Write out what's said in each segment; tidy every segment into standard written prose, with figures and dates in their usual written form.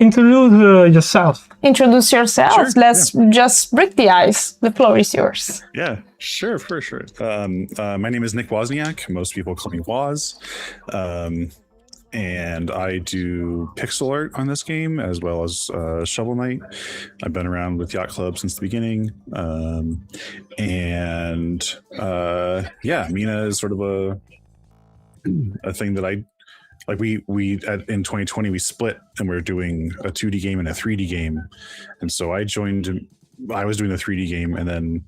introduce yourself. Introduce yourself. Sure, Let's just break the ice. The floor is yours. Yeah, sure, for sure. My name is Nick Wozniak. Most people call me Woz. And I do pixel art on this game as well as Shovel Knight. I've been around with Yacht Club since the beginning. Mina is sort of a thing that I like. In 2020 we split and we were doing a 2D game and a 3D game, and so I was doing the 3D game, and then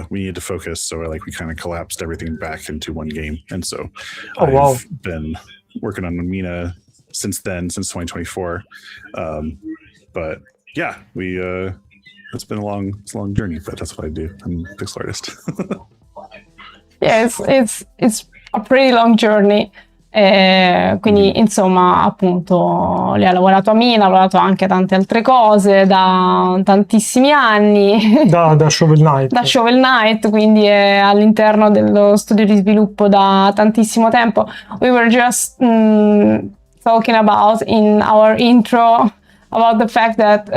we needed to focus, so we kind of collapsed everything back into one game, and so I've been working on Mina since 2024. But yeah, it's been a long journey, but that's what I do. I'm a pixel artist. Yeah, it's a pretty long journey. Quindi insomma, appunto, lei ha lavorato a Mina, ha lavorato anche a tante altre cose da tantissimi anni. Da Shovel Knight. Da Shovel Knight, quindi è all'interno dello studio di sviluppo da tantissimo tempo. We were just talking about in our intro about the fact that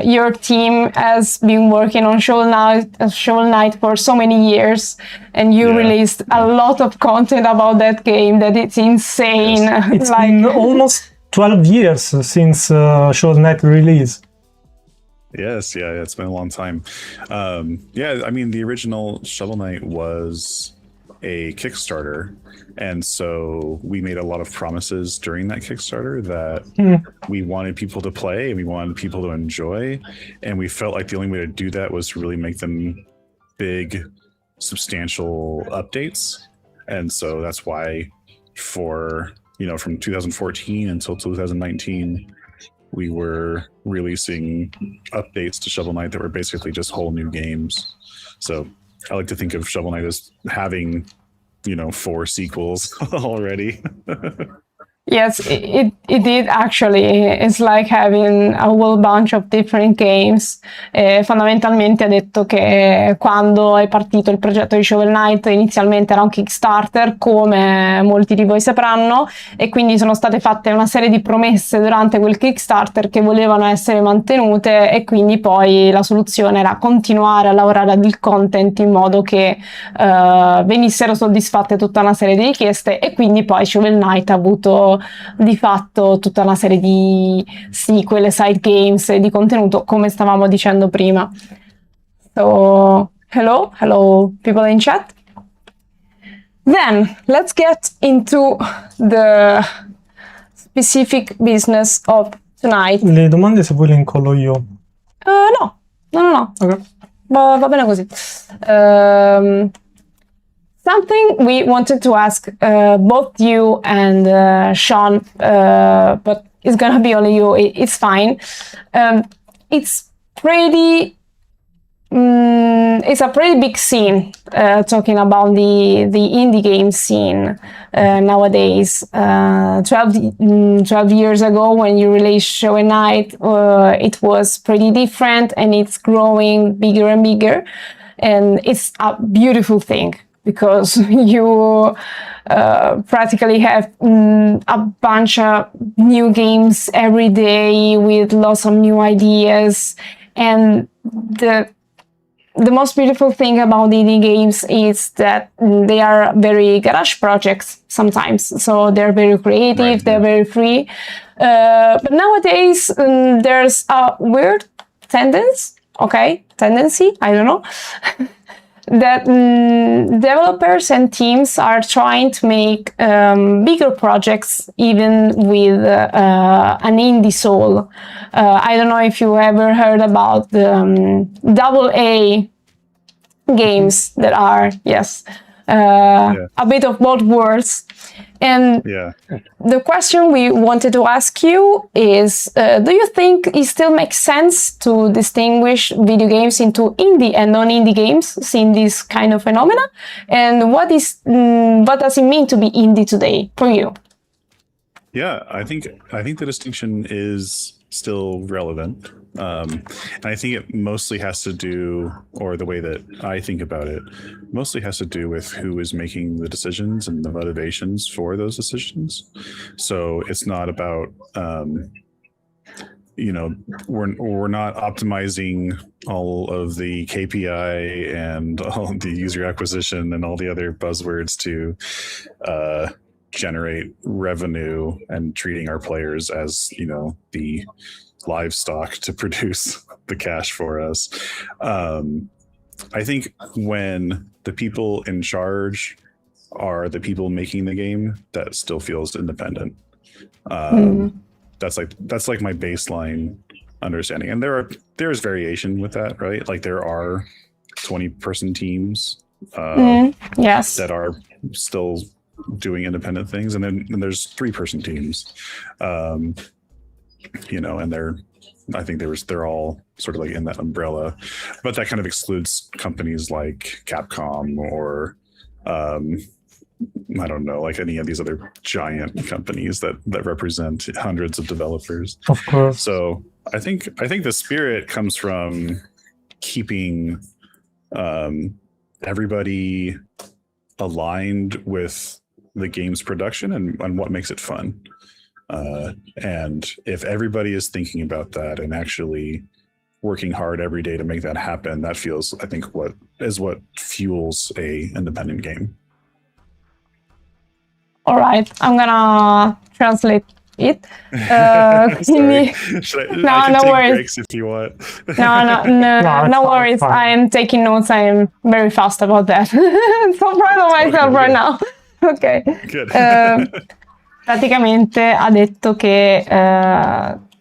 your team has been working on Shovel Knight for so many years, and you released a lot of content about that game that it's insane. Yes. It's been almost 12 years since Shovel Knight release. Yes, yeah, it's been a long time. The original Shovel Knight was a Kickstarter, and so we made a lot of promises during that Kickstarter that we wanted people to play and we wanted people to enjoy, and we felt like the only way to do that was to really make them big, substantial updates. And so that's why from 2014 until 2019 we were releasing updates to Shovel Knight that were basically just whole new games. So I like to think of Shovel Knight as having, 4 sequels already. Yes, it did actually. It's like having a whole bunch of different games. Fondamentalmente ha detto che quando è partito il progetto di Shovel Knight inizialmente era un Kickstarter, come molti di voi sapranno, e quindi sono state fatte una serie di promesse durante quel Kickstarter che volevano essere mantenute, e quindi poi la soluzione era continuare a lavorare al content in modo che venissero soddisfatte tutta una serie di richieste, e quindi poi Shovel Knight ha avuto di fatto tutta una serie di sequel, side games e di contenuto, come stavamo dicendo prima. So, hello people in chat. Then, let's get into the specific business of tonight. Le domande se vuoi le incollo io. No. Ok. Va bene così. Something we wanted to ask both you and Sean, but it's gonna be only you. It's fine. It's a pretty big scene. Talking about the indie game scene nowadays. 12 years ago, when you released Shovel Knight, it was pretty different, and it's growing bigger and bigger, and it's a beautiful thing. Because you practically have a bunch of new games every day with lots of new ideas. And the most beautiful thing about indie games is that they are very garage projects sometimes. So they're very creative, right, they're very free. But nowadays there's a weird tendency, I don't know, that developers and teams are trying to make bigger projects, even with an indie soul. I don't know if you ever heard about the AA games that are, a bit of both words. And the question we wanted to ask you is, do you think it still makes sense to distinguish video games into indie and non-indie games, seeing this kind of phenomena? And what does it mean to be indie today for you? Yeah, I think the distinction is still relevant. And I think it mostly has to do, or the way that I think about it, mostly has to do with who is making the decisions and the motivations for those decisions. So it's not about we're not optimizing all of the KPI and all the user acquisition and all the other buzzwords to generate revenue and treating our players as, the livestock to produce the cash for us. I think when the people in charge are the people making the game, that still feels independent. That's like my baseline understanding, and there's variation with that, right? Like there are 20-person teams yes, that are still doing independent things, and then there's 3-person teams, and they're all sort of like in that umbrella, but that kind of excludes companies like Capcom or I don't know, like any of these other giant companies that represent hundreds of developers. Of course. So I think the spirit comes from keeping everybody aligned with the game's production and what makes it fun. And if everybody is thinking about that and actually working hard every day to make that happen, that feels, I think, what fuels a independent game. All right, I'm gonna translate it. Sorry. No take worries. Breaks if you want. No worries. Fine. I am taking notes. I am very fast about that. I'm so proud of myself right now. Ok. Good. Praticamente ha detto che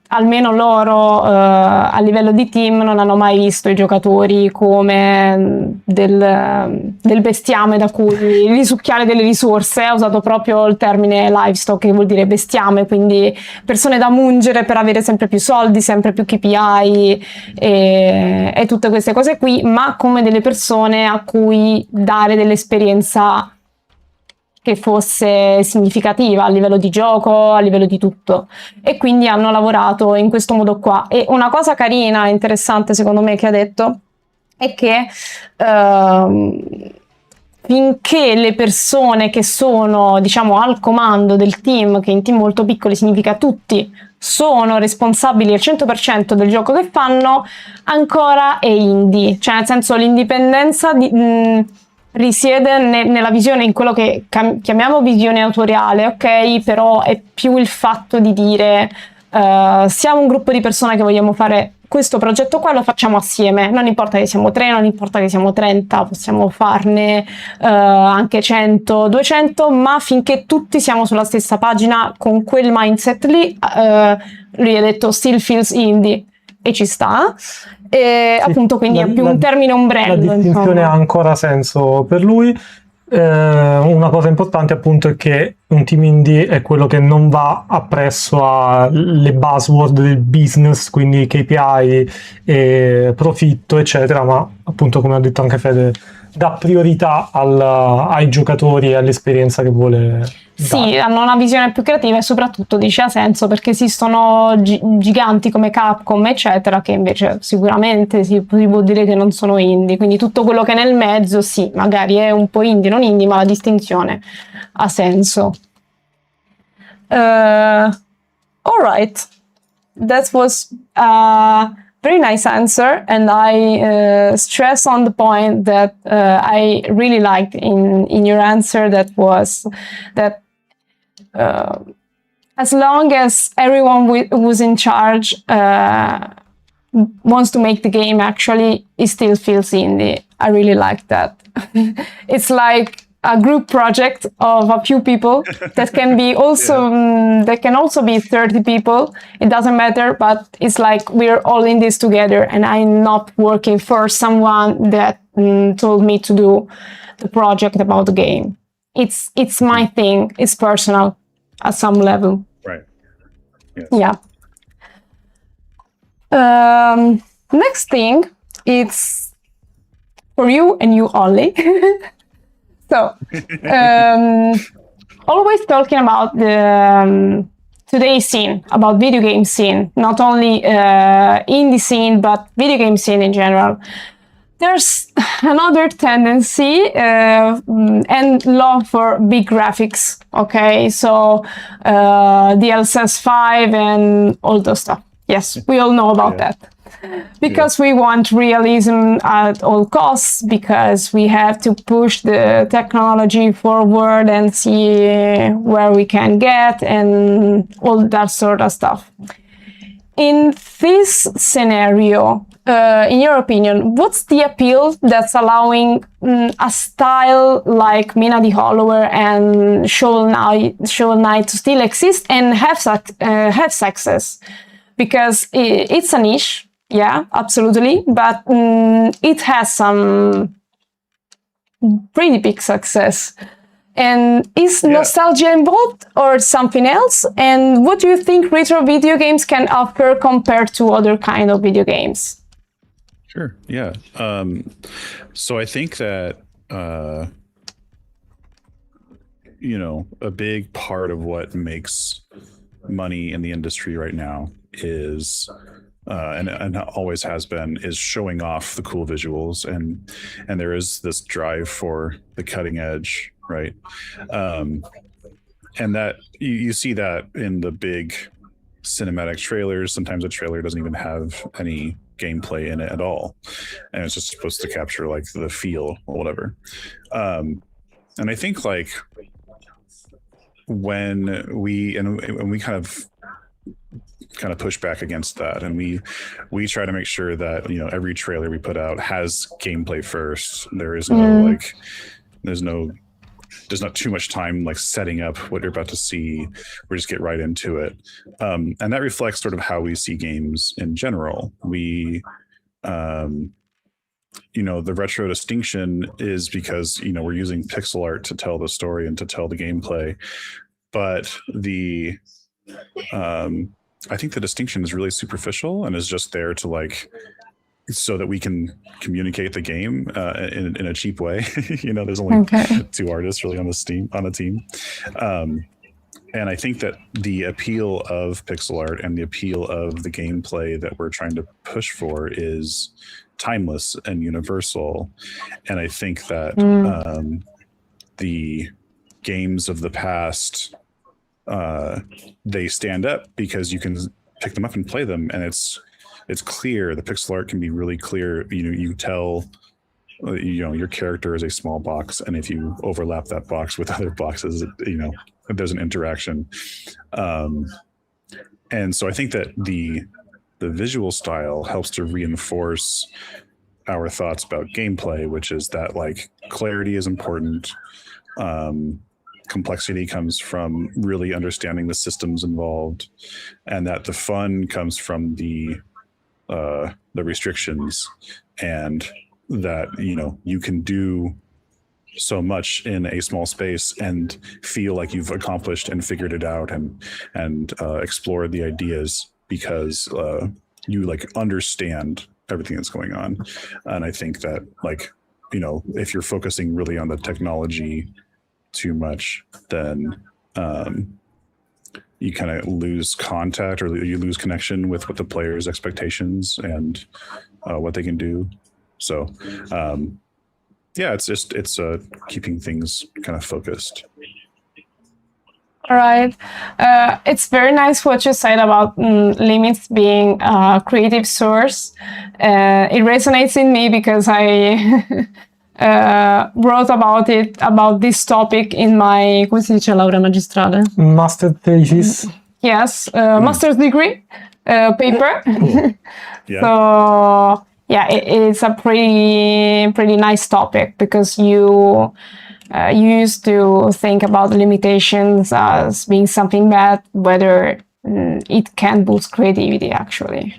almeno loro a livello di team non hanno mai visto i giocatori come del bestiame da cui risucchiare delle risorse. Ha usato proprio il termine livestock, che vuol dire bestiame, quindi persone da mungere per avere sempre più soldi, sempre più KPI e tutte queste cose qui, ma come delle persone a cui dare dell'esperienza che fosse significativa a livello di gioco, a livello di tutto, e quindi hanno lavorato in questo modo qua. E una cosa carina e interessante secondo me che ha detto è che finché le persone che sono, diciamo, al comando del team, che in team molto piccoli significa tutti, sono responsabili al 100% del gioco che fanno, ancora è indie, cioè nel senso l'indipendenza risiede nella visione, in quello che chiamiamo visione autoriale, ok? Però è più il fatto di dire siamo un gruppo di persone che vogliamo fare questo progetto qua, lo facciamo assieme, non importa che siamo 3, non importa che siamo 30, possiamo farne anche 100, 200, ma finché tutti siamo sulla stessa pagina con quel mindset lì, lui ha detto still feels indie, e ci sta. E sì, appunto quindi è più un termine ombrello. La distinzione ha ancora senso per lui. Una cosa importante appunto è che un team indie è quello che non va appresso alle buzzword del business, quindi KPI e profitto eccetera, ma appunto, come ha detto anche Fede, dà priorità ai giocatori e all'esperienza che vuole sì, dare. hanno una visione più creativa e soprattutto dice ha senso perché esistono giganti come Capcom eccetera che invece sicuramente si può dire che non sono indie, quindi tutto quello che è nel mezzo sì, magari è un po' indie, non indie, ma la distinzione ha senso. All right, that was very nice answer, and I stress on the point that I really liked in your answer, that was that as long as everyone who's in charge wants to make the game, actually it still feels indie. I really like that. It's like a group project of a few people that can be also that can also be 30 people, it doesn't matter, but it's like we're all in this together, and I'm not working for someone that told me to do the project about the game. It's my thing, it's personal at some level. Right. Yeah. Yes. Next thing, it's for you and you only. So, always talking about the today's scene, about video game scene, not only indie scene, but video game scene in general. There's another tendency and love for big graphics, okay? So, DLSS 5 and all those stuff. Yes, we all know about that. Because we want realism at all costs, because we have to push the technology forward and see where we can get and all that sort of stuff. In this scenario, in your opinion, what's the appeal that's allowing a style like Mina the Hollower and Shovel Knight to still exist and have success? Because it's a niche, yeah, absolutely, but it has some pretty big success. And is nostalgia involved or something else? And what do you think retro video games can offer compared to other kind of video games? Sure. Yeah. So I think that, a big part of what makes money in the industry right now is, and always has been, is showing off the cool visuals. And there is this drive for the cutting edge, right? And that you see that in the big cinematic trailers. Sometimes a trailer doesn't even have any gameplay in it at all, and it's just supposed to capture like the feel or whatever. And I think like when we kind of push back against that, and we try to make sure that every trailer we put out has gameplay first. There is no there's not too much time like setting up what you're about to see. We just get right into it, and that reflects sort of how we see games in general. We the retro distinction is because we're using pixel art to tell the story and to tell the gameplay, but I think the distinction is really superficial and is just there to like so that we can communicate the game in a cheap way. There's only two artists really on a team. And I think that the appeal of pixel art and the appeal of the gameplay that we're trying to push for is timeless and universal. And I think that the games of the past, they stand up because you can pick them up and play them, and it's clear. The pixel art can be really clear. You tell your character is a small box, and if you overlap that box with other boxes, there's an interaction. And so I think that the visual style helps to reinforce our thoughts about gameplay, which is that like clarity is important. Complexity comes from really understanding the systems involved, and that the fun comes from the restrictions, and that you can do so much in a small space and feel like you've accomplished and figured it out and explored the ideas because you like understand everything that's going on. And I think that like if you're focusing really on the technology too much, then you kind of lose contact, or you lose connection with what the player's expectations and what they can do. So it's keeping things kind of focused. All right. It's very nice what you said about limits being a creative source. It resonates in me because I wrote about this topic in my, come si dice, laurea magistrale? Master thesis. Yes, master's degree paper. Yeah. So yeah, it's a pretty nice topic because you used to think about limitations as being something bad, whether it can boost creativity actually.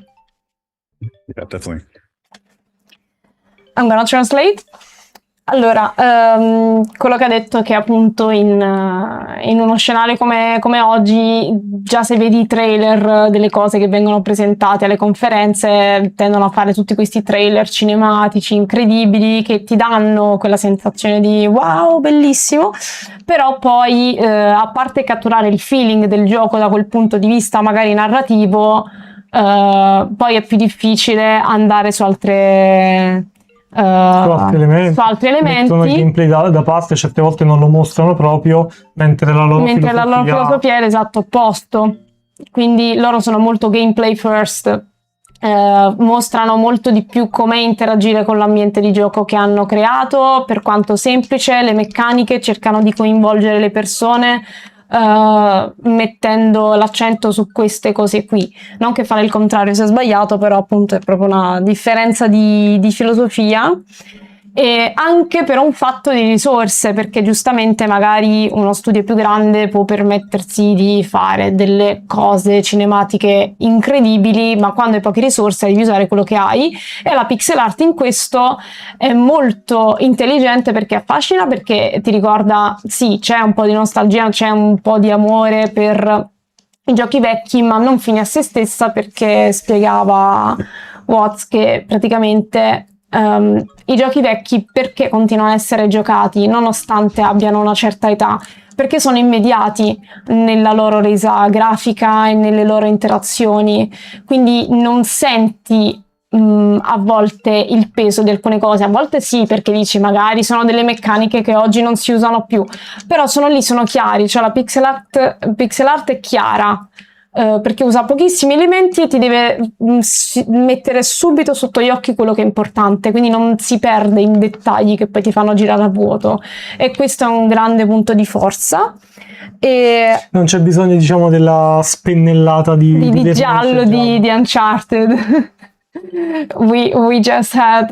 Yeah, definitely. I'm gonna translate. Allora, quello che ha detto è che appunto in uno scenario come oggi, già se vedi i trailer delle cose che vengono presentate alle conferenze, tendono a fare tutti questi trailer cinematici incredibili che ti danno quella sensazione di wow, bellissimo, però poi a parte catturare il feeling del gioco da quel punto di vista magari narrativo, poi è più difficile andare su altri elementi. Mettono il gameplay da parte, certe volte non lo mostrano proprio, mentre la loro filosofia è l'esatto opposto. quindi loro sono molto gameplay first, mostrano molto di più come interagire con l'ambiente di gioco che hanno creato, per quanto semplice, le meccaniche, cercano di coinvolgere le persone, mettendo l'accento su queste cose qui. Non che fare il contrario sia sbagliato, però appunto è proprio una differenza di filosofia, e anche per un fatto di risorse, perché giustamente magari uno studio più grande può permettersi di fare delle cose cinematiche incredibili, ma quando hai poche risorse devi usare quello che hai, e la pixel art in questo è molto intelligente perché affascina, perché ti ricorda, sì, c'è un po' di nostalgia, c'è un po' di amore per i giochi vecchi, ma non fine a se stessa, perché spiegava Watts che praticamente i giochi vecchi perché continuano a essere giocati nonostante abbiano una certa età? Perché sono immediati nella loro resa grafica e nelle loro interazioni, quindi non senti a volte il peso di alcune cose, a volte sì, perché dici magari sono delle meccaniche che oggi non si usano più, però sono lì, sono chiari, cioè la pixel art è chiara, perché usa pochissimi elementi e ti deve mettere subito sotto gli occhi quello che è importante, quindi non si perde in dettagli che poi ti fanno girare a vuoto, e questo è un grande punto di forza. E non c'è bisogno, diciamo, della spennellata di giallo di Uncharted. we just had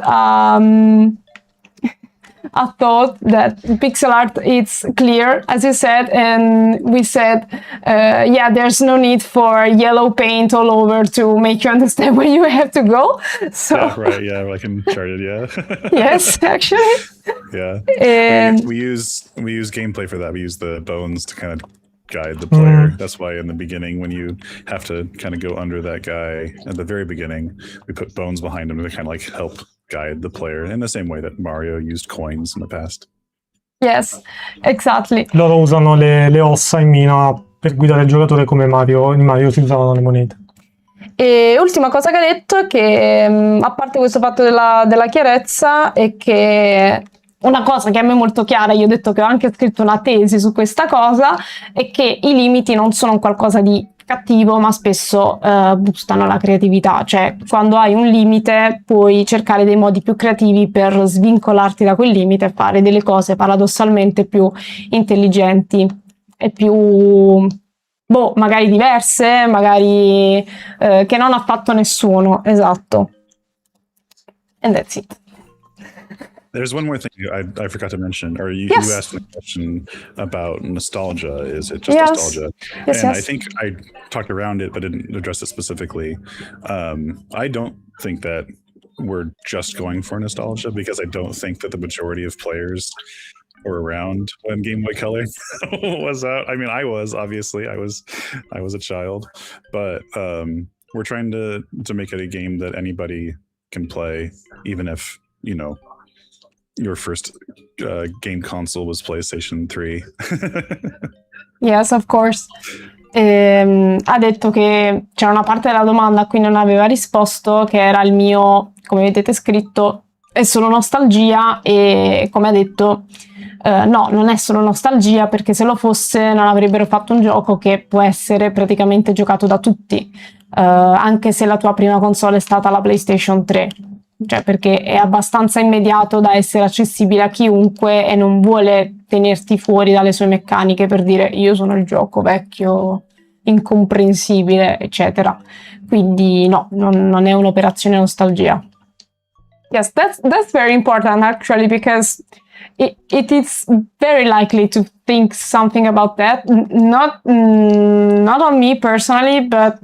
a thought that pixel art is clear, as you said, and we said, yeah, there's no need for yellow paint all over to make you understand where you have to go. So yeah, right, yeah, like Uncharted, yeah. yes, actually. Yeah. And we use gameplay for that. We use the bones to kind of guide the player. That's why in the beginning, when you have to kind of go under that guy at the very beginning, we put bones behind him to kind of like help guide the player in the same way that Mario used coins in the past. Yes, exactly. Loro usano le ossa in Mina per guidare il giocatore, come in Mario si usavano le monete. E ultima cosa che ha detto è che, a parte questo fatto della chiarezza, è che una cosa che a me è molto chiara, io ho detto che ho anche scritto una tesi su questa cosa, è che i limiti non sono un qualcosa di cattivo, ma spesso boostano la creatività. Cioè, quando hai un limite puoi cercare dei modi più creativi per svincolarti da quel limite e fare delle cose paradossalmente più intelligenti e più, magari diverse, magari che non ha fatto nessuno. Esatto. And that's it. There's one more thing I forgot to mention, or you asked a question about nostalgia. Is it just nostalgia? Yes, and I think I talked around it, but didn't address it specifically. I don't think that we're just going for nostalgia, because I don't think that the majority of players were around when Game Boy Color was out. I mean, I was, obviously, I was a child, but we're trying to make it a game that anybody can play, even if, your first game console was PlayStation 3. Yes, of course. Ha detto che c'era una parte della domanda a cui non aveva risposto, che era il mio, come vedete scritto, è solo nostalgia, e come ha detto, no, non è solo nostalgia, perché se lo fosse non avrebbero fatto un gioco che può essere praticamente giocato da tutti, anche se la tua prima console è stata la PlayStation 3. Cioè, perché è abbastanza immediato da essere accessibile a chiunque e non vuole tenerti fuori dalle sue meccaniche per dire io sono il gioco vecchio, incomprensibile, eccetera. Quindi no, non è un'operazione nostalgia. Yes, that's very important actually, because it is very likely to think something about that. Not on me personally, but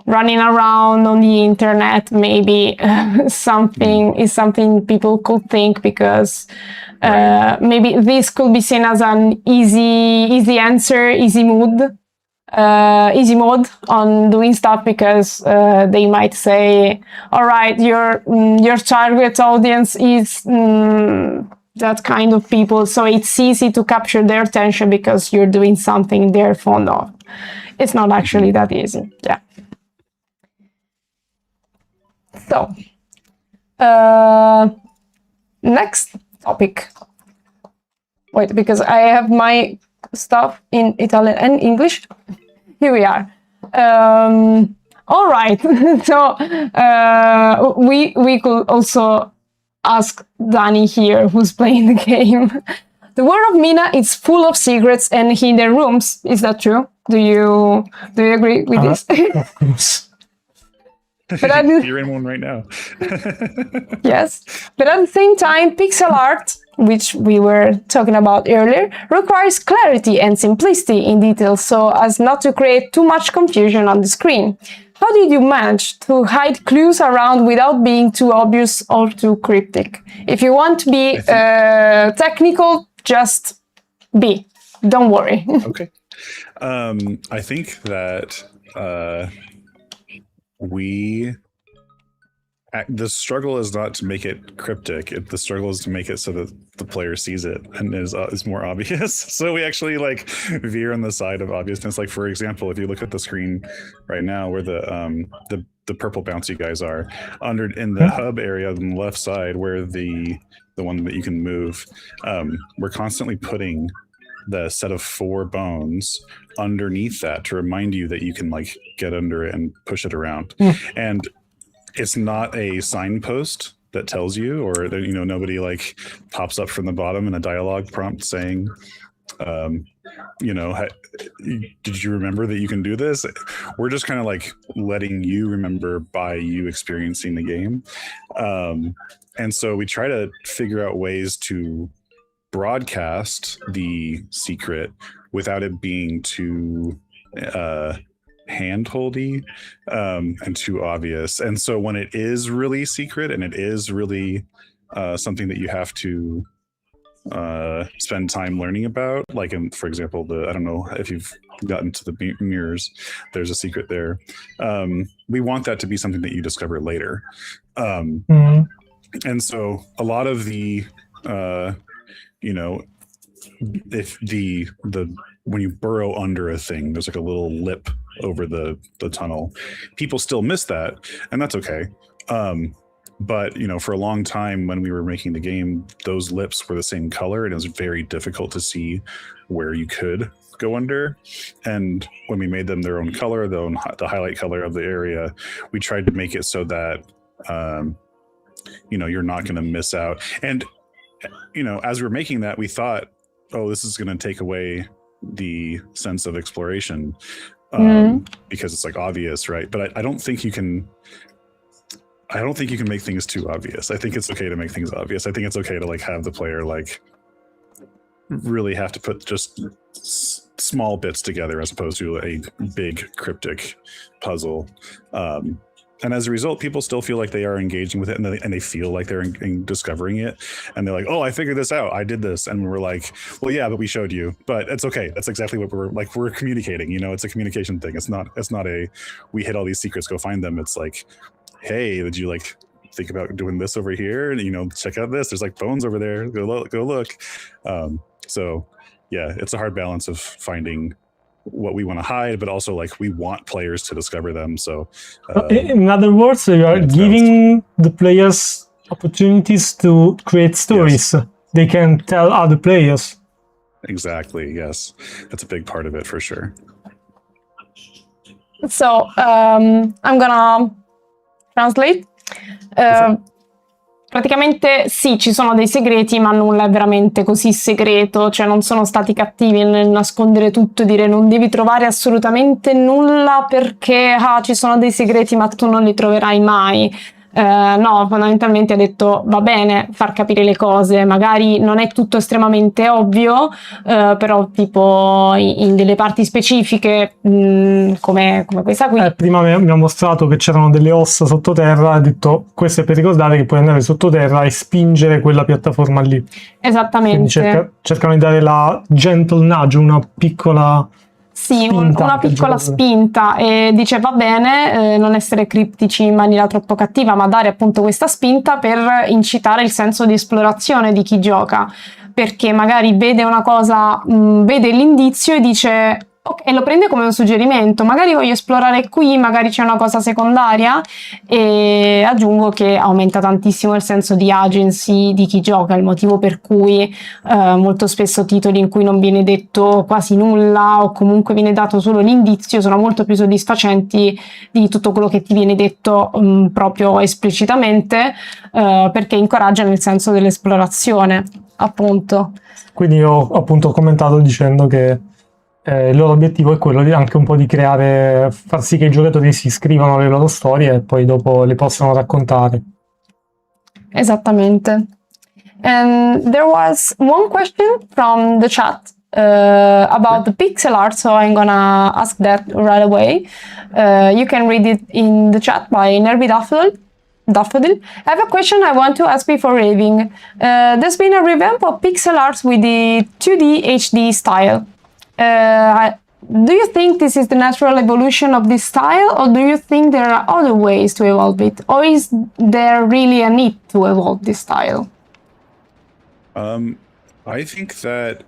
running around on the internet, maybe something people could think, because maybe this could be seen as an easy answer, easy mode on doing stuff, because they might say, all right, your target audience is that kind of people, so it's easy to capture their attention because you're doing something they're fond of. It's not actually that easy. Yeah. So, next topic. Wait, because I have my stuff in Italian and English. here we are. All right. So we could also ask Danny here, who's playing the game. The world of Mina is full of secrets and hidden rooms. Is that true? Do you agree with this? Of course. But You're in one right now. Yes, but at the same time, pixel art, which we were talking about earlier, requires clarity and simplicity in details so as not to create too much confusion on the screen. How did you manage to hide clues around without being too obvious or too cryptic? If you want to be technical, just be. Don't worry. Okay. I think that the struggle is not to make it cryptic. The struggle is to make it so that the player sees it and is more obvious. So we actually like veer on the side of obviousness. Like, for example, if you look at the screen right now where the purple bouncy guys are in the hub area on the left side where the one that you can move, we're constantly putting the set of 4 bones underneath that to remind you that you can like get under it and push it around. And it's not a signpost that tells you, or that, you know, nobody like pops up from the bottom in a dialogue prompt saying, you know, did you remember that you can do this? We're just kind of like letting you remember by you experiencing the game. And so we try to figure out ways to broadcast the secret without it being too hand-holdy and too obvious. And so when it is really secret and it is really something that you have to spend time learning about, like for example, I don't know if you've gotten to the mirrors, there's a secret there. We want that to be something that you discover later. And so a lot of the you know, if when you burrow under a thing, there's like a little lip over the tunnel. People still miss that, and that's okay. But you know, for a long time when we were making the game, those lips were the same color, and it was very difficult to see where you could go under. And when we made them their own color, the highlight color of the area, we tried to make it so that you know, you're not going to miss out. And you know, as we were making that, we thought, oh, this is going to take away the sense of exploration because it's like obvious, right? But I don't think you can make things too obvious. I think it's okay to make things obvious. I think it's okay to like have the player like really have to put just small bits together as opposed to a big cryptic puzzle. And as a result, people still feel like they are engaging with it, and they feel like they're discovering it. And they're like, oh, I figured this out. I did this. And we're like, well, yeah, but we showed you. But it's okay. That's exactly what we're communicating. You know, it's a communication thing. It's not we hit all these secrets, go find them. It's like, hey, did you like think about doing this over here? And, you know, check out this. There's like bones over there. Go look. So, yeah, it's a hard balance of finding what we want to hide, but also like we want players to discover them. So in other words, you are giving the players opportunities to create stories. Yes. They can tell other players. Exactly. Yes, that's a big part of it for sure. So I'm gonna translate. Praticamente sì, ci sono dei segreti, ma nulla è veramente così segreto, cioè non sono stati cattivi nel nascondere tutto e dire non devi trovare assolutamente nulla perché ci sono dei segreti ma tu non li troverai mai. No, fondamentalmente ha detto va bene far capire le cose, magari non è tutto estremamente ovvio, però tipo in delle parti specifiche come questa qui. Prima mi ha mostrato che c'erano delle ossa sottoterra, ha detto questo è per ricordare che puoi andare sottoterra e spingere quella piattaforma lì. Esattamente. Quindi cercano di dare la gentle nudge, una piccola... Sì, una piccola spinta, e dice va bene non essere criptici in maniera troppo cattiva, ma dare appunto questa spinta per incitare il senso di esplorazione di chi gioca, perché magari vede una cosa, vede l'indizio e dice e lo prende come un suggerimento, magari voglio esplorare qui, magari c'è una cosa secondaria, e aggiungo che aumenta tantissimo il senso di agency di chi gioca, il motivo per cui molto spesso titoli in cui non viene detto quasi nulla o comunque viene dato solo l'indizio sono molto più soddisfacenti di tutto quello che ti viene detto proprio esplicitamente, perché incoraggiano il senso dell'esplorazione, appunto. Quindi io appunto ho commentato dicendo che il loro obiettivo è quello di anche un po' di creare, far sì che i giocatori si scrivano le loro storie e poi dopo le possano raccontare. Esattamente. And there was one question from the chat about the pixel art, so I'm gonna ask that right away. You can read it in the chat by Nervi Daffodil. I have a question I want to ask before leaving. There's been a revamp of pixel art with the 2D HD style. Do you think this is the natural evolution of this style, or do you think there are other ways to evolve it, or is there really a need to evolve this style? I think that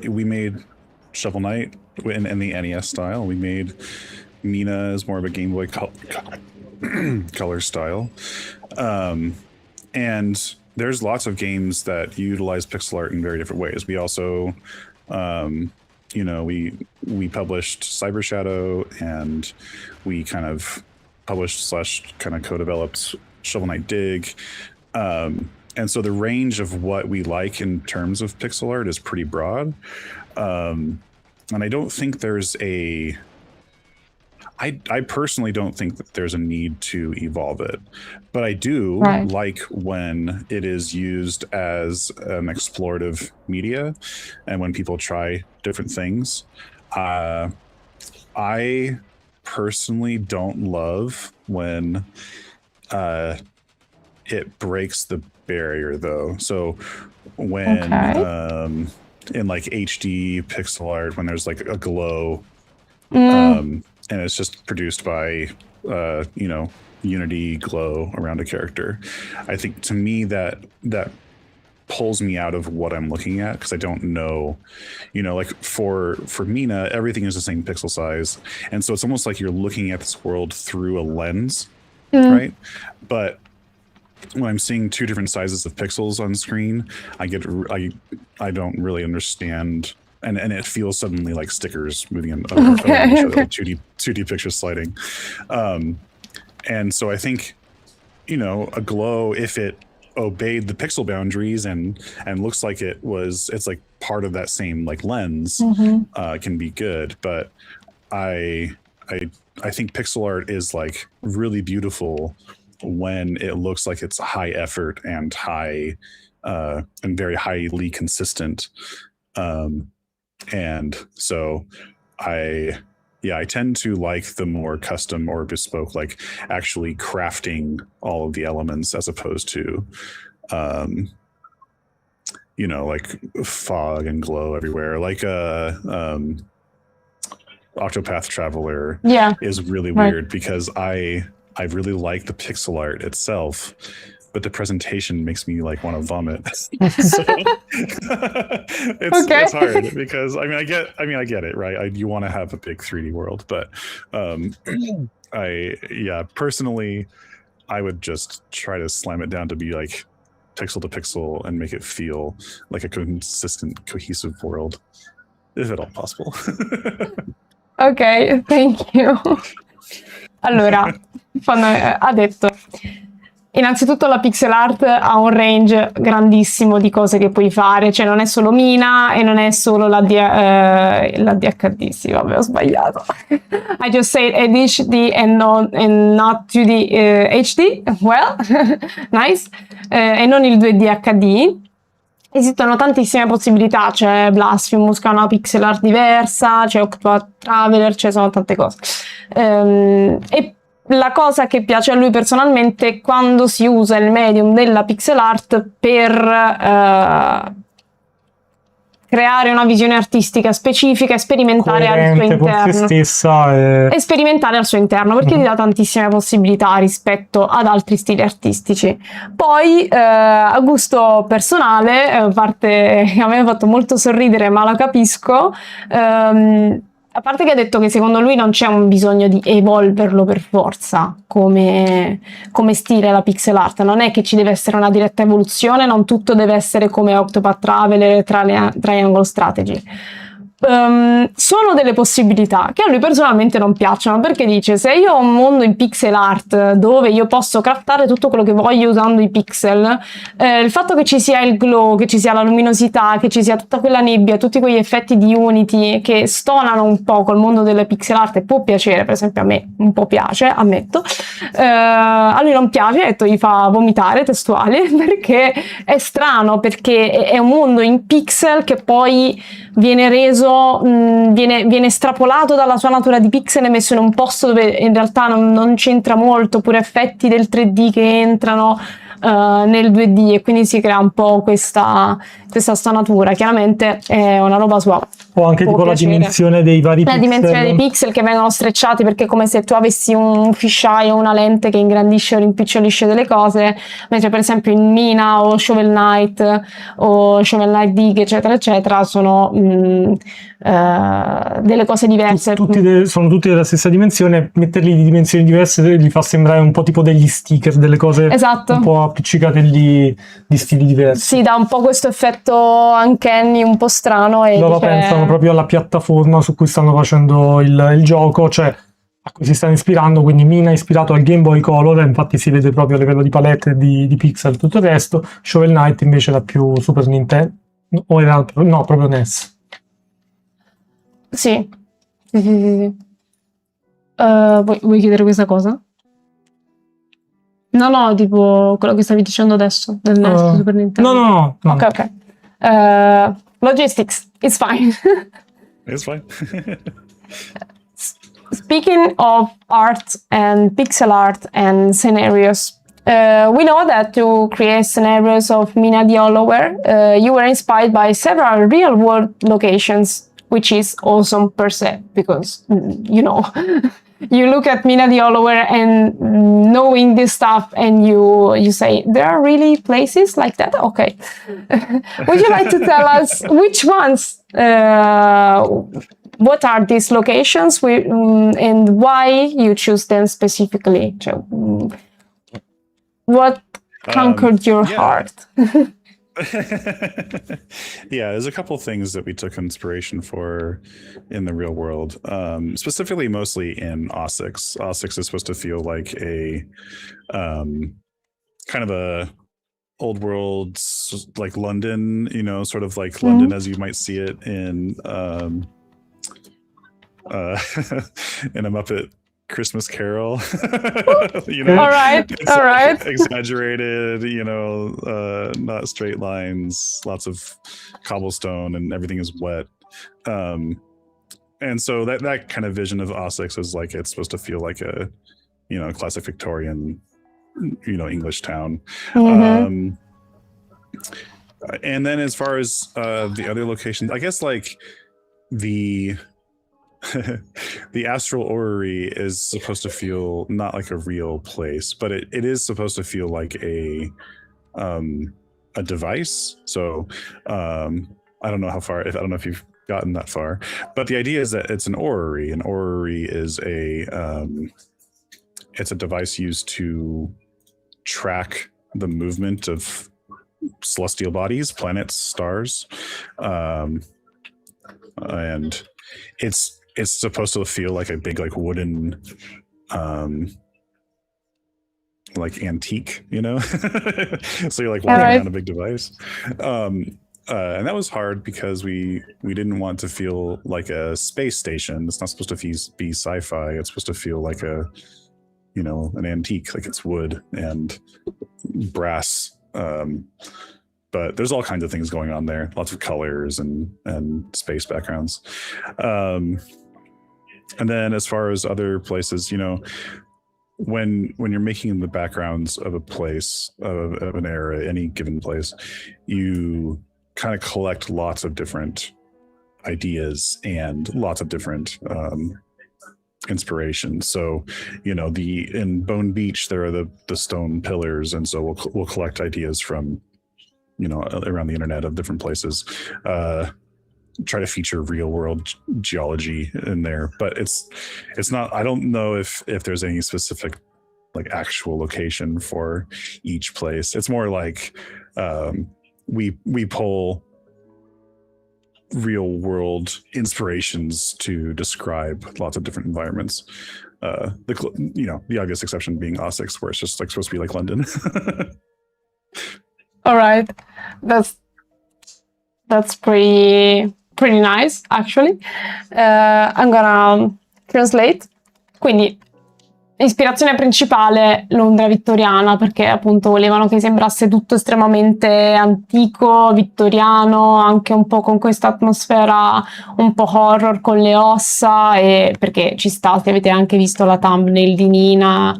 we made Shovel Knight in the NES style. We made Mina as more of a Game Boy color style, and there's lots of games that utilize pixel art in very different ways. We also we published Cyber Shadow, and we kind of published / kind of co-developed Shovel Knight Dig. And so the range of what we like in terms of pixel art is pretty broad. And I don't think there's I personally don't think that there's a need to evolve it, but I do like when it is used as an explorative media and when people try different things. I personally don't love when it breaks the barrier, though. So when in like HD pixel art, when there's like a glow, and it's just produced by Unity glow around a character, I think to me that pulls me out of what I'm looking at, because I don't know, like for Mina, everything is the same pixel size, and so it's almost like you're looking at this world through a lens, right? But when I'm seeing two different sizes of pixels on screen, I don't really understand, and it feels suddenly like stickers moving in over each other, like 2D pictures sliding. And so I think, a glow, if it obeyed the pixel boundaries and looks like it's like part of that same like lens, can be good. But I think pixel art is like really beautiful when it looks like it's high effort and high and very highly consistent. And so I tend to like the more custom or bespoke, like actually crafting all of the elements, as opposed to like fog and glow everywhere. Like Octopath Traveler is really weird, because I really like the pixel art itself, but the presentation makes me like want to vomit. So it's hard, because I get it, right? You want to have a big 3D world, but personally, I would just try to slam it down to be like pixel to pixel and make it feel like a consistent, cohesive world, if at all possible. Ok, thank you. Allora, ha detto, innanzitutto la pixel art ha un range grandissimo di cose che puoi fare, cioè non è solo Mina e non è solo l'ADHD, sì, vabbè, ho sbagliato. I just said ADHD and not 2D HD, well, nice, e non il 2D HD. Esistono tantissime possibilità, c'è Blasphemous che ha una pixel art diversa, c'è Octopath Traveler, ci sono tante cose. E la cosa che piace a lui personalmente è quando si usa il medium della pixel art per creare una visione artistica specifica e sperimentare al suo Coerente con se interno. stessa E sperimentare al suo interno, perché ti dà tantissime possibilità rispetto ad altri stili artistici. Poi, a gusto personale, parte che a me ha fatto molto sorridere, ma la capisco, a parte che ha detto che secondo lui non c'è un bisogno di evolverlo per forza come stile la pixel art, non è che ci deve essere una diretta evoluzione, non tutto deve essere come Octopath Traveler, Triangle Strategy. Sono delle possibilità che a lui personalmente non piacciono, perché dice: se io ho un mondo in pixel art dove io posso craftare tutto quello che voglio usando i pixel, il fatto che ci sia il glow, che ci sia la luminosità, che ci sia tutta quella nebbia, tutti quegli effetti di Unity che stonano un po' col mondo delle pixel art, e può piacere, per esempio a me un po' piace, ammetto, a lui non piace, ha detto, gli fa vomitare, testuale, perché è strano, perché è un mondo in pixel che poi viene reso, viene estrapolato dalla sua natura di pixel e messo in un posto dove in realtà non c'entra molto, oppure effetti del 3D che entrano nel 2D, e quindi si crea un po' questa stonatura. Chiaramente è una roba sua. O anche tipo la dimensione dei vari la pixel. dimensione dei pixel che vengono strecciati, perché è come se tu avessi un fisheye o una lente che ingrandisce o rimpicciolisce delle cose, mentre per esempio in Mina o Shovel Knight o Shovel Knight Dig eccetera eccetera sono delle cose diverse. Sono tutti della stessa dimensione, metterli di dimensioni diverse li fa sembrare un po' tipo degli sticker, delle cose esatto, un po' appiccicate lì di stili diversi. Sì, dà un po' questo effetto uncanny un po' strano, e loro pensano proprio alla piattaforma su cui stanno facendo il gioco, cioè a cui si stanno ispirando. Quindi Mina è ispirato al Game Boy Color, infatti si vede proprio a livello di palette, di pixel, tutto il resto. Shovel Knight invece era più Super Nintendo, o era, no, proprio NES. Sì. Vuoi chiedere questa cosa? No, tipo quello che stavi dicendo adesso del NES, Super Nintendo. No. Ok. Logistics, it's fine. It's fine. Speaking of art and pixel art and scenarios, we know that to create scenarios of Mina the Hollower, you were inspired by several real-world locations, which is awesome per se, because, you look at Mina the Hollower and knowing this stuff, and you say, there are really places like that? Okay. Would you like to tell us which ones, what are these locations, and why you choose them specifically? What conquered your heart? Yeah, there's a couple things that we took inspiration for in the real world, specifically mostly in Osix. Osix is supposed to feel like a kind of a old world, like London, sort of like London as you might see it in in a Muppet Christmas Carol. All right. Exaggerated, not straight lines, lots of cobblestone, and everything is wet. And so that kind of vision of Osix is like, it's supposed to feel like a classic Victorian English town. And then as far as the other locations, I guess like the astral orrery is supposed to feel not like a real place, but it is supposed to feel like a device. So I don't know if you've gotten that far, but the idea is that it's an orrery. An orrery is it's a device used to track the movement of celestial bodies, planets, stars, and it's supposed to feel like a big, like wooden, like antique, so you're like walking around a big device. And that was hard because we didn't want to feel like a space station. It's not supposed to be sci-fi. It's supposed to feel like an antique, like it's wood and brass. But there's all kinds of things going on there, lots of colors and space backgrounds. And then as far as other places, when you're making the backgrounds of a place, of an era, any given place, you kind of collect lots of different ideas and lots of different inspiration. So, in Bone Beach there are the stone pillars, and so we'll collect ideas from around the internet of different places. Try to feature real world geology in there, but it's not. I don't know if there's any specific like actual location for each place. It's more like we pull real world inspirations to describe lots of different environments. The obvious exception being Ossex, where it's just like supposed to be like London. All right, that's pretty nice, actually. I'm gonna translate. Quindi, ispirazione principale Londra vittoriana, perché appunto volevano che sembrasse tutto estremamente antico, vittoriano, anche un po' con questa atmosfera un po' horror con le ossa, e perché ci sta, se avete anche visto la thumbnail di Mina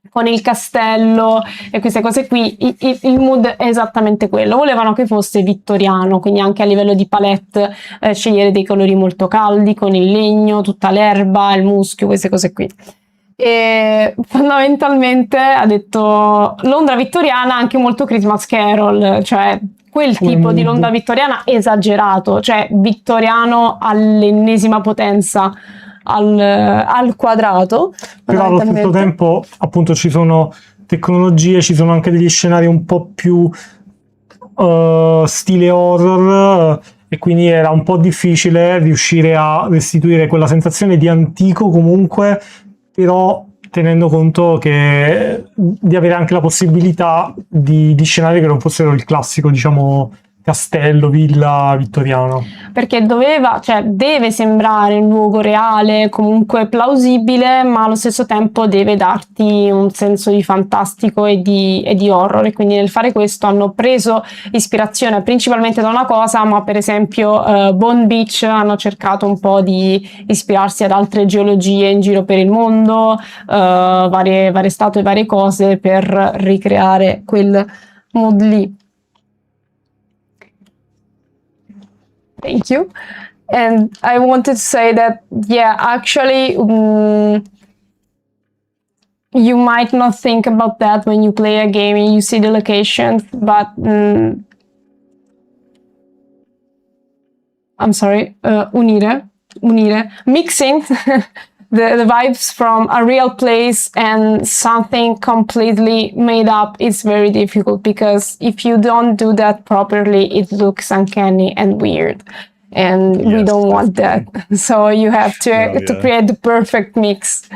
con il castello e queste cose qui, il mood è esattamente quello. Volevano che fosse vittoriano, quindi anche a livello di palette scegliere dei colori molto caldi, con il legno, tutta l'erba, il muschio, queste cose qui. E fondamentalmente ha detto Londra vittoriana, anche molto Christmas Carol, cioè quel tipo di Londra vittoriana esagerato, cioè vittoriano all'ennesima potenza, al quadrato. Però allo stesso tempo appunto ci sono tecnologie, ci sono anche degli scenari un po' più stile horror, e quindi era un po' difficile riuscire a restituire quella sensazione di antico comunque, però tenendo conto di avere anche la possibilità di scenari che non fossero il classico, diciamo, castello, villa vittoriano. Perché deve sembrare un luogo reale, comunque plausibile, ma allo stesso tempo deve darti un senso di fantastico e di horror, e quindi nel fare questo hanno preso ispirazione principalmente da una cosa, ma per esempio Bone Beach hanno cercato un po' di ispirarsi ad altre geologie in giro per il mondo, varie statue, varie cose per ricreare quel mood lì. Thank you. And I wanted to say that, actually, you might not think about that when you play a game and you see the locations, but I'm sorry, unire, mixing the vibes from a real place and something completely made up is very difficult, because if you don't do that properly, it looks uncanny and weird, and we don't want that. So you have to create the perfect mix.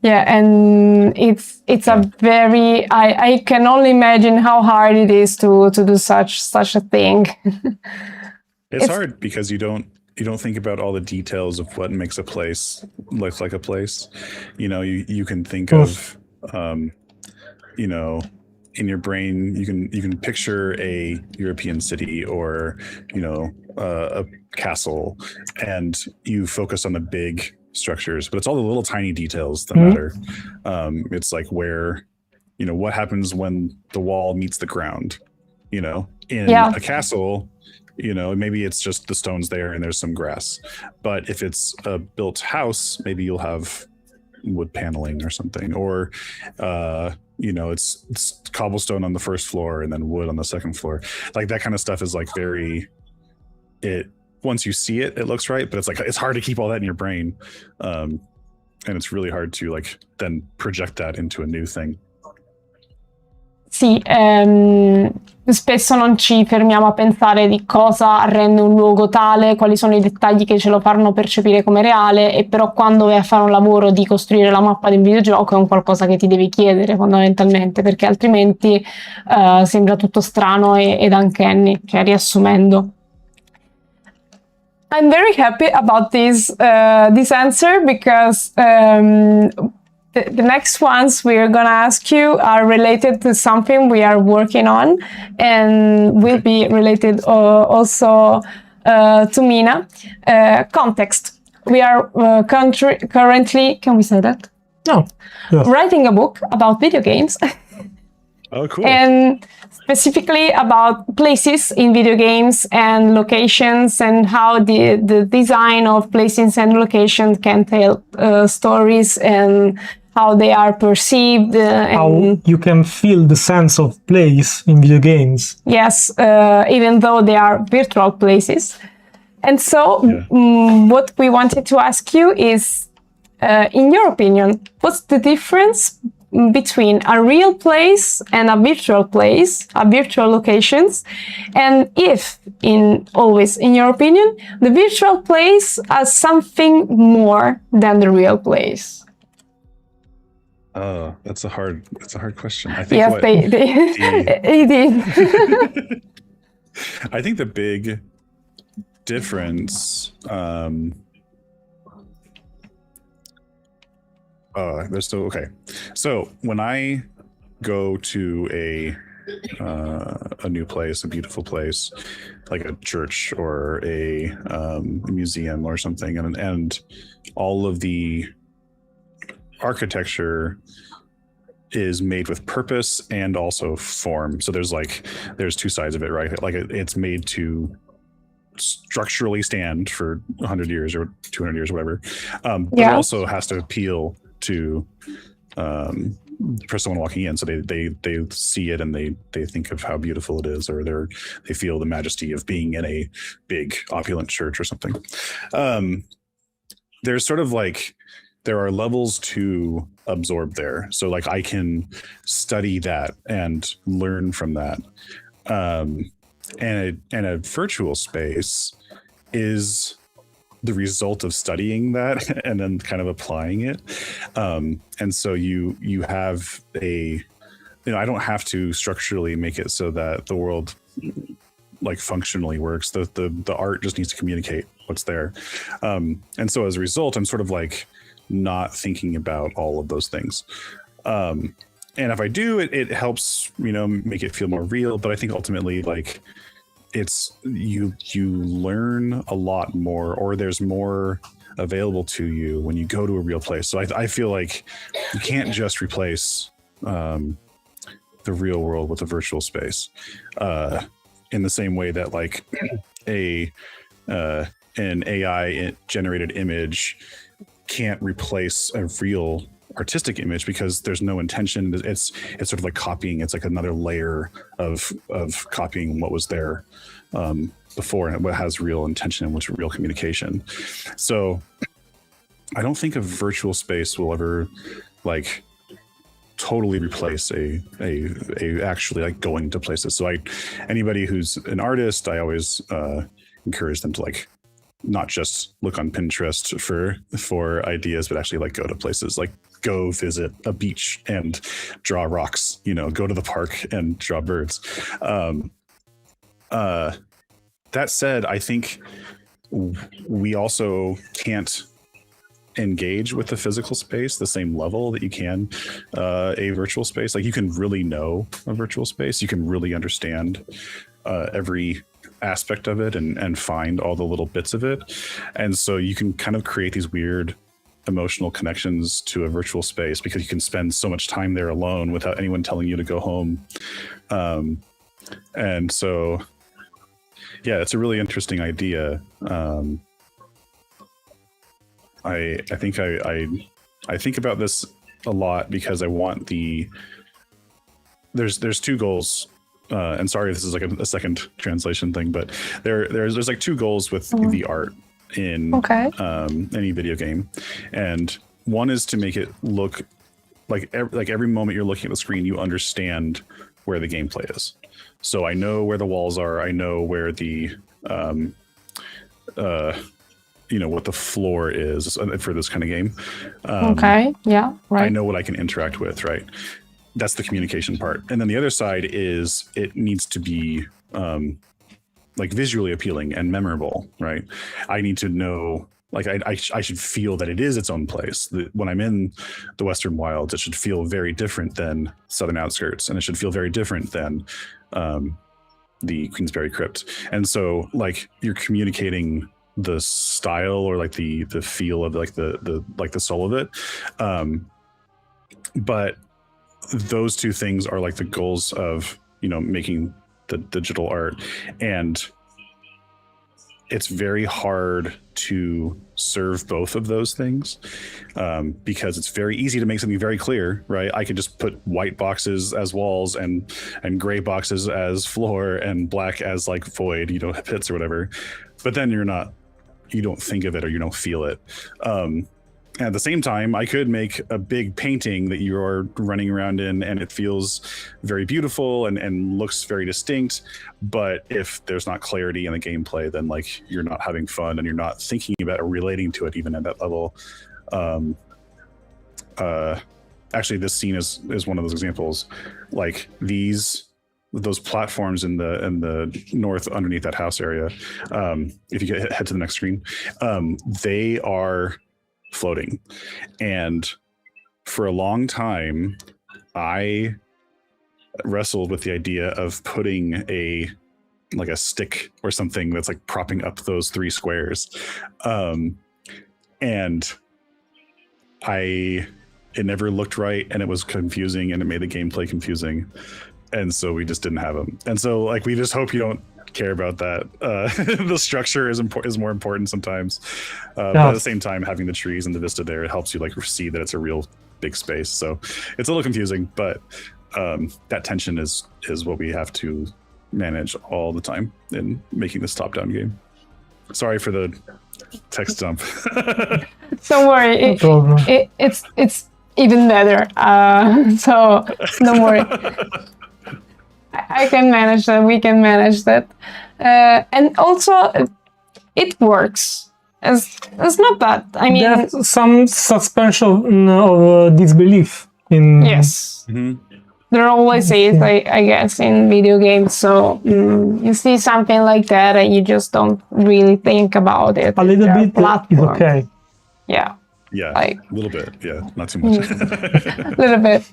Yeah, and it's a very, I can only imagine how hard it is to do such a thing. It's hard because you don't think about all the details of what makes a place look like a place. You can think of, in your brain, you can picture a European city or, a castle, and you focus on the big structures, but it's all the little tiny details that matter. It's like where, what happens when the wall meets the ground, in a castle. Maybe it's just the stones there and there's some grass. But if it's a built house, maybe you'll have wood paneling or something. Or, it's cobblestone on the first floor and then wood on the second floor. Like that kind of stuff is like once you see it, it looks right. But it's like, it's hard to keep all that in your brain. And it's really hard to like then project that into a new thing. Sì, spesso non ci fermiamo a pensare di cosa rende un luogo tale, quali sono i dettagli che ce lo fanno percepire come reale, e però quando vai a fare un lavoro di costruire la mappa di un videogioco è un qualcosa che ti devi chiedere fondamentalmente, perché altrimenti sembra tutto strano ed uncanny, cioè riassumendo. I'm very happy about this answer, because the next ones we're gonna ask you are related to something we are working on, and will be related also to Mina. Context. We are currently, can we say that? No. Yes. Writing a book about video games. Oh, cool. And specifically about places in video games and locations, and how the design of places and locations can tell stories, and how they are perceived. How you can feel the sense of place in video games. Yes, even though they are virtual places. And so what we wanted to ask you is, in your opinion, what's the difference between a real place and a virtual place, a virtual locations, and if, always in your opinion, the virtual place has something more than the real place? Oh, that's a hard question. I think yes, it is. I think the big difference, there's still okay. So when I go to a new place, a beautiful place, like a church or a museum or something, and all of the architecture is made with purpose and also form. So there's two sides of it, right? Like it's made to structurally stand for 100 years or 200 years, whatever. But it also has to appeal to for someone walking in, so they see it and they think of how beautiful it is, or they feel the majesty of being in a big opulent church or something. There's sort of like, there are levels to absorb there. So like I can study that and learn from that. And a virtual space is the result of studying that and then kind of applying it. And so you have I don't have to structurally make it so that the world like functionally works. The art just needs to communicate what's there. And so as a result, I'm sort of like not thinking about all of those things. And if I do, it helps, make it feel more real. But I think ultimately, like, it's you learn a lot more, or there's more available to you when you go to a real place. So I feel like you can't just replace the real world with a virtual space, in the same way that like an AI generated image can't replace a real artistic image, because there's no intention. It's sort of like copying. It's like another layer of copying what was there before, and what has real intention and what's real communication. So I don't think a virtual space will ever like totally replace a actually like going to places. So anybody who's an artist, I always encourage them to like not just look on Pinterest for ideas, but actually like go to places, like go visit a beach and draw rocks, go to the park and draw birds. That said, I think we also can't engage with the physical space the same level that you can a virtual space. Like you can really know a virtual space, you can really understand every aspect of it and find all the little bits of it, and so you can kind of create these weird emotional connections to a virtual space because you can spend so much time there alone without anyone telling you to go home. And so yeah, it's a really interesting idea. I think I think about this a lot because I want there's two goals. And sorry, this is like a second translation thing, but there's like two goals with the art in any video game, and one is to make it look like every moment you're looking at the screen, you understand where the gameplay is. So I know where the walls are. I know where the what the floor is for this kind of game. I know what I can interact with, right? That's the communication part. And then the other side is it needs to be like visually appealing and memorable, right? I need to know, like I should feel that it is its own place. When I'm in the Western wilds, it should feel very different than Southern outskirts, and it should feel very different than the Queensberry Crypt. And so like you're communicating the style or like the feel of like the soul of it. But those two things are like the goals of, you know, making the digital art. And it's very hard to serve both of those things, because it's very easy to make something very clear, right? I could just put white boxes as walls and gray boxes as floor and black as like void, you know, pits or whatever. But then you don't think of it or you don't feel it. At the same time, I could make a big painting that you're running around in and it feels very beautiful and looks very distinct. But if there's not clarity in the gameplay, then like you're not having fun and you're not thinking about or relating to it even at that level. Actually, this scene is one of those examples. Like those platforms in the north underneath that house area, if you head to the next screen, they are floating. And for a long time, I wrestled with the idea of putting a stick or something that's like propping up those three squares. And it never looked right, and it was confusing, and it made the gameplay confusing. And so we just didn't have them. And so like, we just hope you don't care about that. The structure is more important sometimes. But at the same time, having the trees and the vista there, it helps you like see that it's a real big space. So it's a little confusing, but that tension is what we have to manage all the time in making this top-down game. Sorry for the text dump. Don't worry, it's even better. So don't worry. I can manage that. We can manage that, and also it works. It's not bad. I mean, there's some suspension of disbelief in. Yes, there always is. I guess in video games. So you see something like that, and you just don't really think about it. A little bit is okay. Yeah. Yeah, like, a little bit. Yeah, not too much. A little bit.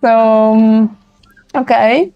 So, ok.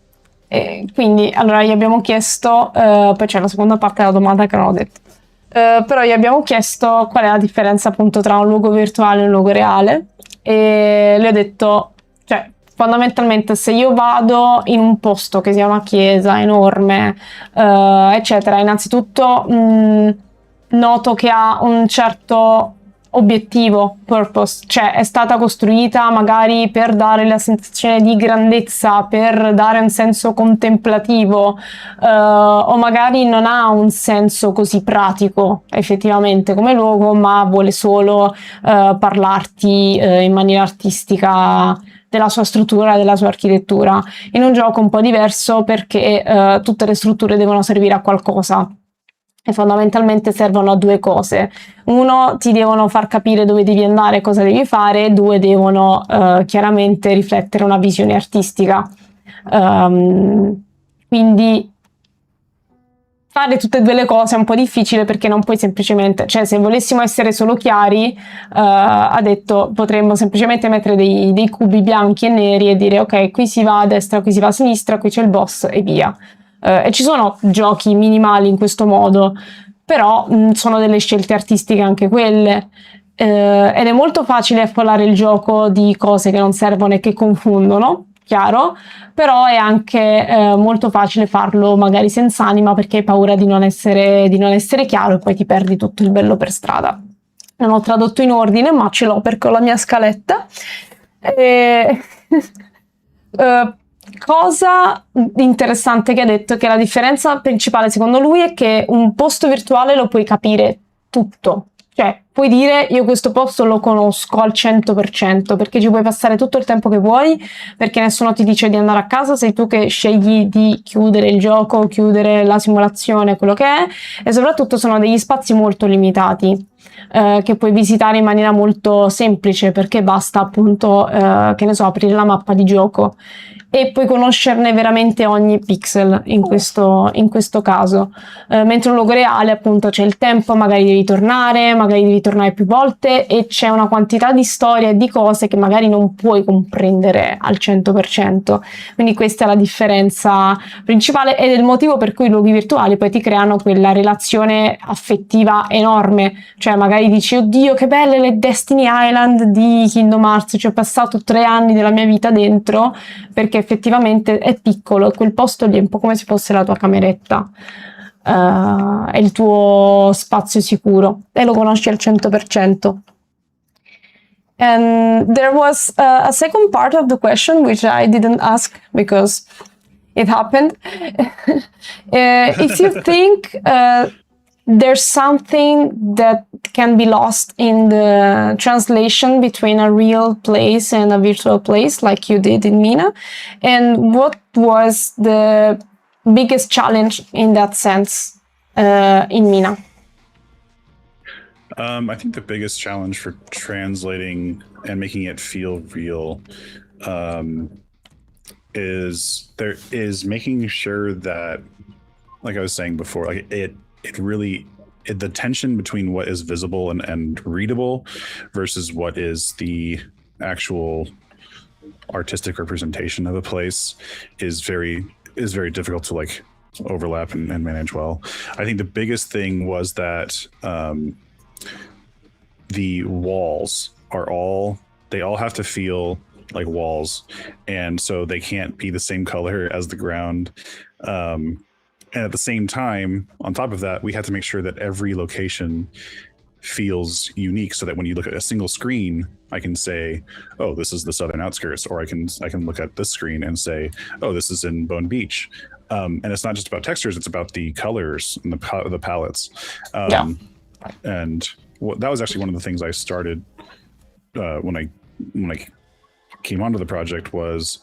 Quindi, allora, gli abbiamo chiesto, poi c'è la seconda parte della domanda che non ho detto, però gli abbiamo chiesto qual è la differenza appunto tra un luogo virtuale e un luogo reale, e le ho detto, cioè, fondamentalmente se io vado in un posto che sia una chiesa enorme, eccetera, innanzitutto noto che ha un certo obiettivo, purpose, cioè è stata costruita magari per dare la sensazione di grandezza, per dare un senso contemplativo, o magari non ha un senso così pratico effettivamente come luogo, ma vuole solo parlarti in maniera artistica della sua struttura, della sua architettura. In un gioco un po' diverso, perché tutte le strutture devono servire a qualcosa. E fondamentalmente servono a due cose. Uno, ti devono far capire dove devi andare, cosa devi fare. Due, devono chiaramente riflettere una visione artistica. Quindi fare tutte e due le cose è un po' difficile, perché non puoi semplicemente, cioè se volessimo essere solo chiari, ha detto, potremmo semplicemente mettere dei cubi bianchi e neri e dire ok, qui si va a destra, qui si va a sinistra, qui c'è il boss e via. E ci sono giochi minimali in questo modo, però sono delle scelte artistiche anche quelle, ed è molto facile affollare il gioco di cose che non servono e che confondono, chiaro, però è anche molto facile farlo magari senza anima, perché hai paura di non essere chiaro e poi ti perdi tutto il bello per strada. Non ho tradotto in ordine, ma ce l'ho perché ho la mia scaletta. Cosa interessante che ha detto è che la differenza principale secondo lui è che un posto virtuale lo puoi capire tutto, cioè puoi dire io questo posto lo conosco al 100%, perché ci puoi passare tutto il tempo che vuoi, perché nessuno ti dice di andare a casa, sei tu che scegli di chiudere il gioco, chiudere la simulazione, quello che è, e soprattutto sono degli spazi molto limitati, che puoi visitare in maniera molto semplice, perché basta appunto che ne so, aprire la mappa di gioco e puoi conoscerne veramente ogni pixel in questo caso, mentre un luogo reale appunto c'è il tempo, magari devi tornare ritornare più volte e c'è una quantità di storie e di cose che magari non puoi comprendere al 100%. Quindi questa è la differenza principale ed è il motivo per cui i luoghi virtuali poi ti creano quella relazione affettiva enorme. Cioè magari dici, oddio che belle le Destiny Island di Kingdom Hearts, ci ho passato 3 anni della mia vita dentro, perché effettivamente è piccolo e quel posto lì è un po' come se fosse la tua cameretta. È il tuo spazio sicuro e lo conosci al 100%. And there was a second part of the question which I didn't ask because it happened. If you think there's something that can be lost in the translation between a real place and a virtual place, like you did in Mina, and what was the biggest challenge in that sense in Mina? I think the biggest challenge for translating and making it feel real is making sure that, like I was saying before, like it really the tension between what is visible and readable versus what is the actual artistic representation of a place is very difficult to like overlap and manage well. I think the biggest thing was that the walls they all have to feel like walls, and so they can't be the same color as the ground. And at the same time, on top of that, we had to make sure that every location feels unique, so that when you look at a single screen, I can say, oh, this is the southern outskirts, or I can look at this screen and say, oh, this is in Bone Beach. And it's not just about textures, it's about the colors and the palettes. And that was actually one of the things I started when I came onto the project was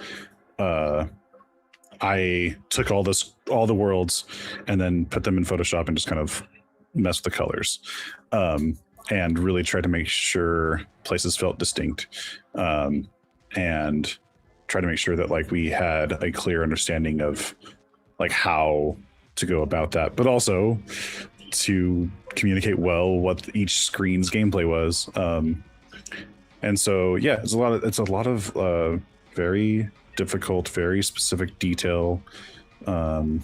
I took all the worlds and then put them in Photoshop and just kind of mess with the colors, and really tried to make sure places felt distinct, and try to make sure that like we had a clear understanding of like how to go about that, but also to communicate well what each screen's gameplay was. And so yeah, it's a lot of very difficult, very specific detail, and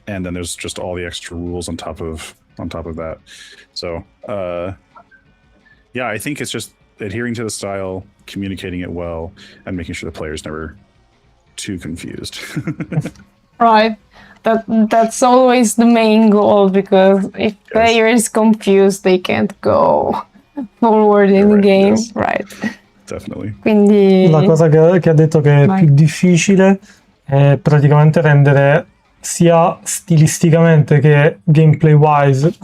then there's just all the extra rules on top of that. So yeah, I think it's just adhering to the style, communicating it well, and making sure the player's never too confused. Right. That's always the main goal, because if player is confused, they can't go forward in the game. Yes. Right. Definitely. Quindi la cosa che ha detto che è più difficile è praticamente rendere sia stilisticamente che gameplay wise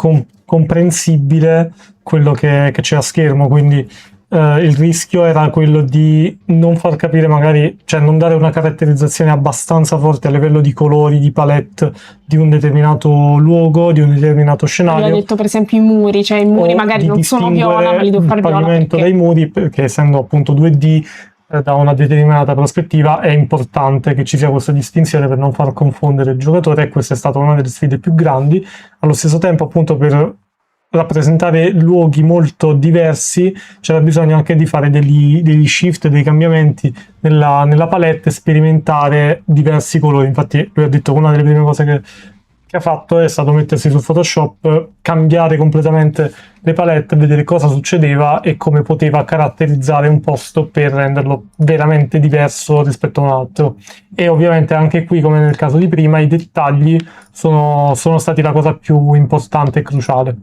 comprensibile quello che c'è a schermo, quindi il rischio era quello di non far capire magari, cioè non dare una caratterizzazione abbastanza forte a livello di colori, di palette di un determinato luogo, di un determinato scenario. Abbiamo detto per esempio i muri, cioè i muri magari non sono viola, ma li devo fare viola. Il pavimento dai muri, perché essendo appunto 2D da una determinata prospettiva è importante che ci sia questa distinzione per non far confondere il giocatore, e questa è stata una delle sfide più grandi. Allo stesso tempo, appunto, per rappresentare luoghi molto diversi c'era bisogno anche di fare degli shift, dei cambiamenti nella palette, sperimentare diversi colori. Infatti lui ha detto che una delle prime cose che ha fatto è stato mettersi su Photoshop, cambiare completamente le palette, vedere cosa succedeva e come poteva caratterizzare un posto per renderlo veramente diverso rispetto a un altro. E ovviamente anche qui, come nel caso di prima, i dettagli sono stati la cosa più importante e cruciale.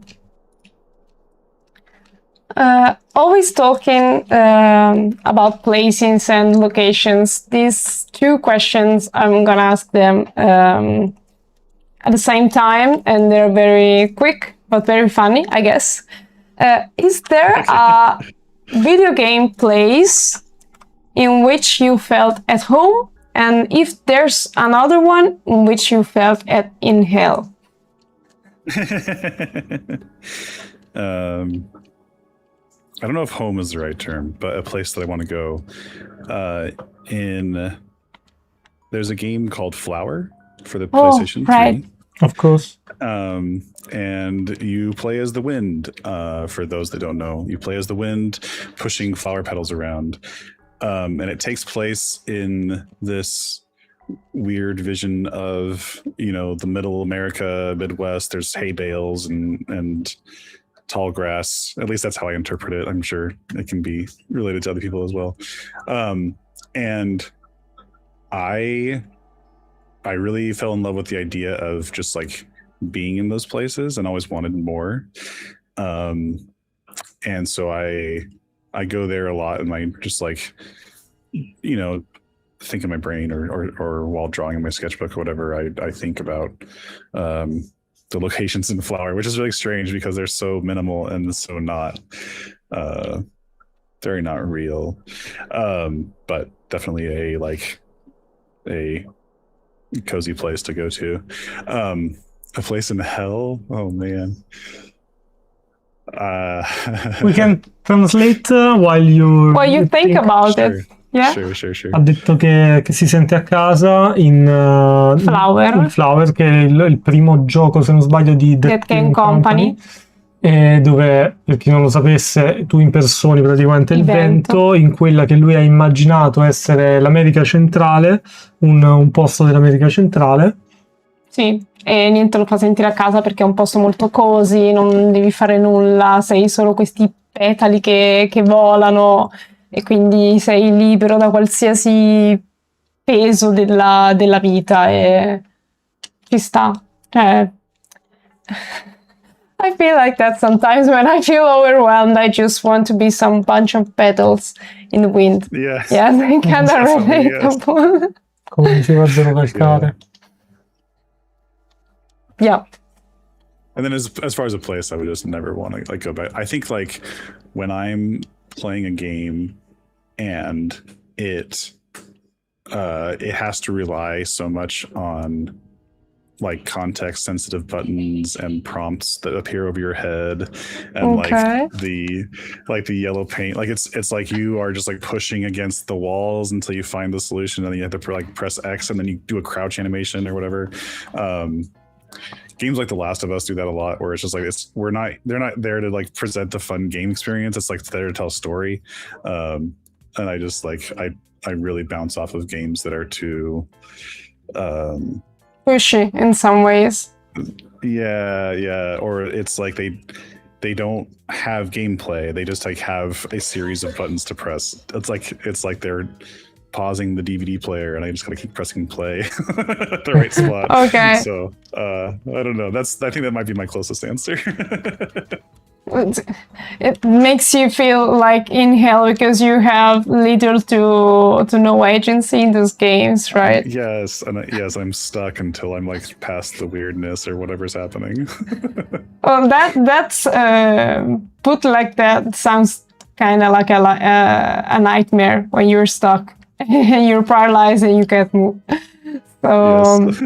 Always talking about placings and locations, these two questions I'm gonna ask them at the same time, and they're very quick but very funny, I guess. Is there a video game place in which you felt at home, and if there's another one in which you felt in hell? I don't know if home is the right term, but a place that I want to go. There's a game called Flower for the PlayStation 3. Of course. And you play as the wind. For those that don't know, you play as the wind, pushing flower petals around. And it takes place in this weird vision of, the middle America, Midwest. There's hay bales and tall grass. At least that's how I interpret it. I'm sure it can be related to other people as well. And I really fell in love with the idea of just like being in those places and always wanted more. And so I go there a lot, and I just like, think in my brain or while drawing in my sketchbook or whatever, I think about the locations in Flower, which is really strange because they're so minimal and so not very not real. But definitely a cozy place to go to. A place in hell? Oh man. We can translate while you think about sure. it. Yeah. Sure. Ha detto che si sente a casa in Flower, che è il primo gioco, se non sbaglio, di That Game Company. Dove, per chi non lo sapesse, tu impersoni praticamente il vento in quella che lui ha immaginato essere l'America centrale, un posto dell'America centrale. Sì, e niente, lo fa sentire a casa perché è un posto molto cozy, non devi fare nulla, sei solo questi petali che volano e quindi sei libero da qualsiasi peso della vita e ci sta. I feel like that sometimes when I feel overwhelmed, I just want to be some bunch of petals in the wind. Yes. Yes, I kind of relatable. Come diceva Zero Calcare. Yeah. And then as far as a place, I would just never want to like go back. I think like when I'm playing a game and it has to rely so much on like context sensitive buttons and prompts that appear over your head and like the yellow paint, like it's like you are just like pushing against the walls until you find the solution, and then you have to like press X and then you do a crouch animation or whatever. Games like The Last of Us do that a lot, where it's just like they're not there to like present the fun game experience. It's like there to tell a story. And I just like I really bounce off of games that are too pushy in some ways. Yeah. Or it's like they don't have gameplay. They just like have a series of buttons to press. It's like they're pausing the DVD player and I just gotta keep pressing play at the right spot. Okay. So I don't know. I think that might be my closest answer. It makes you feel like in hell because you have little to no agency in those games, right? Yes, I'm stuck until I'm like past the weirdness or whatever's happening. Well, that's put like that sounds kind of like a nightmare when you're stuck. You're paralyzed and you can't move. So, yes.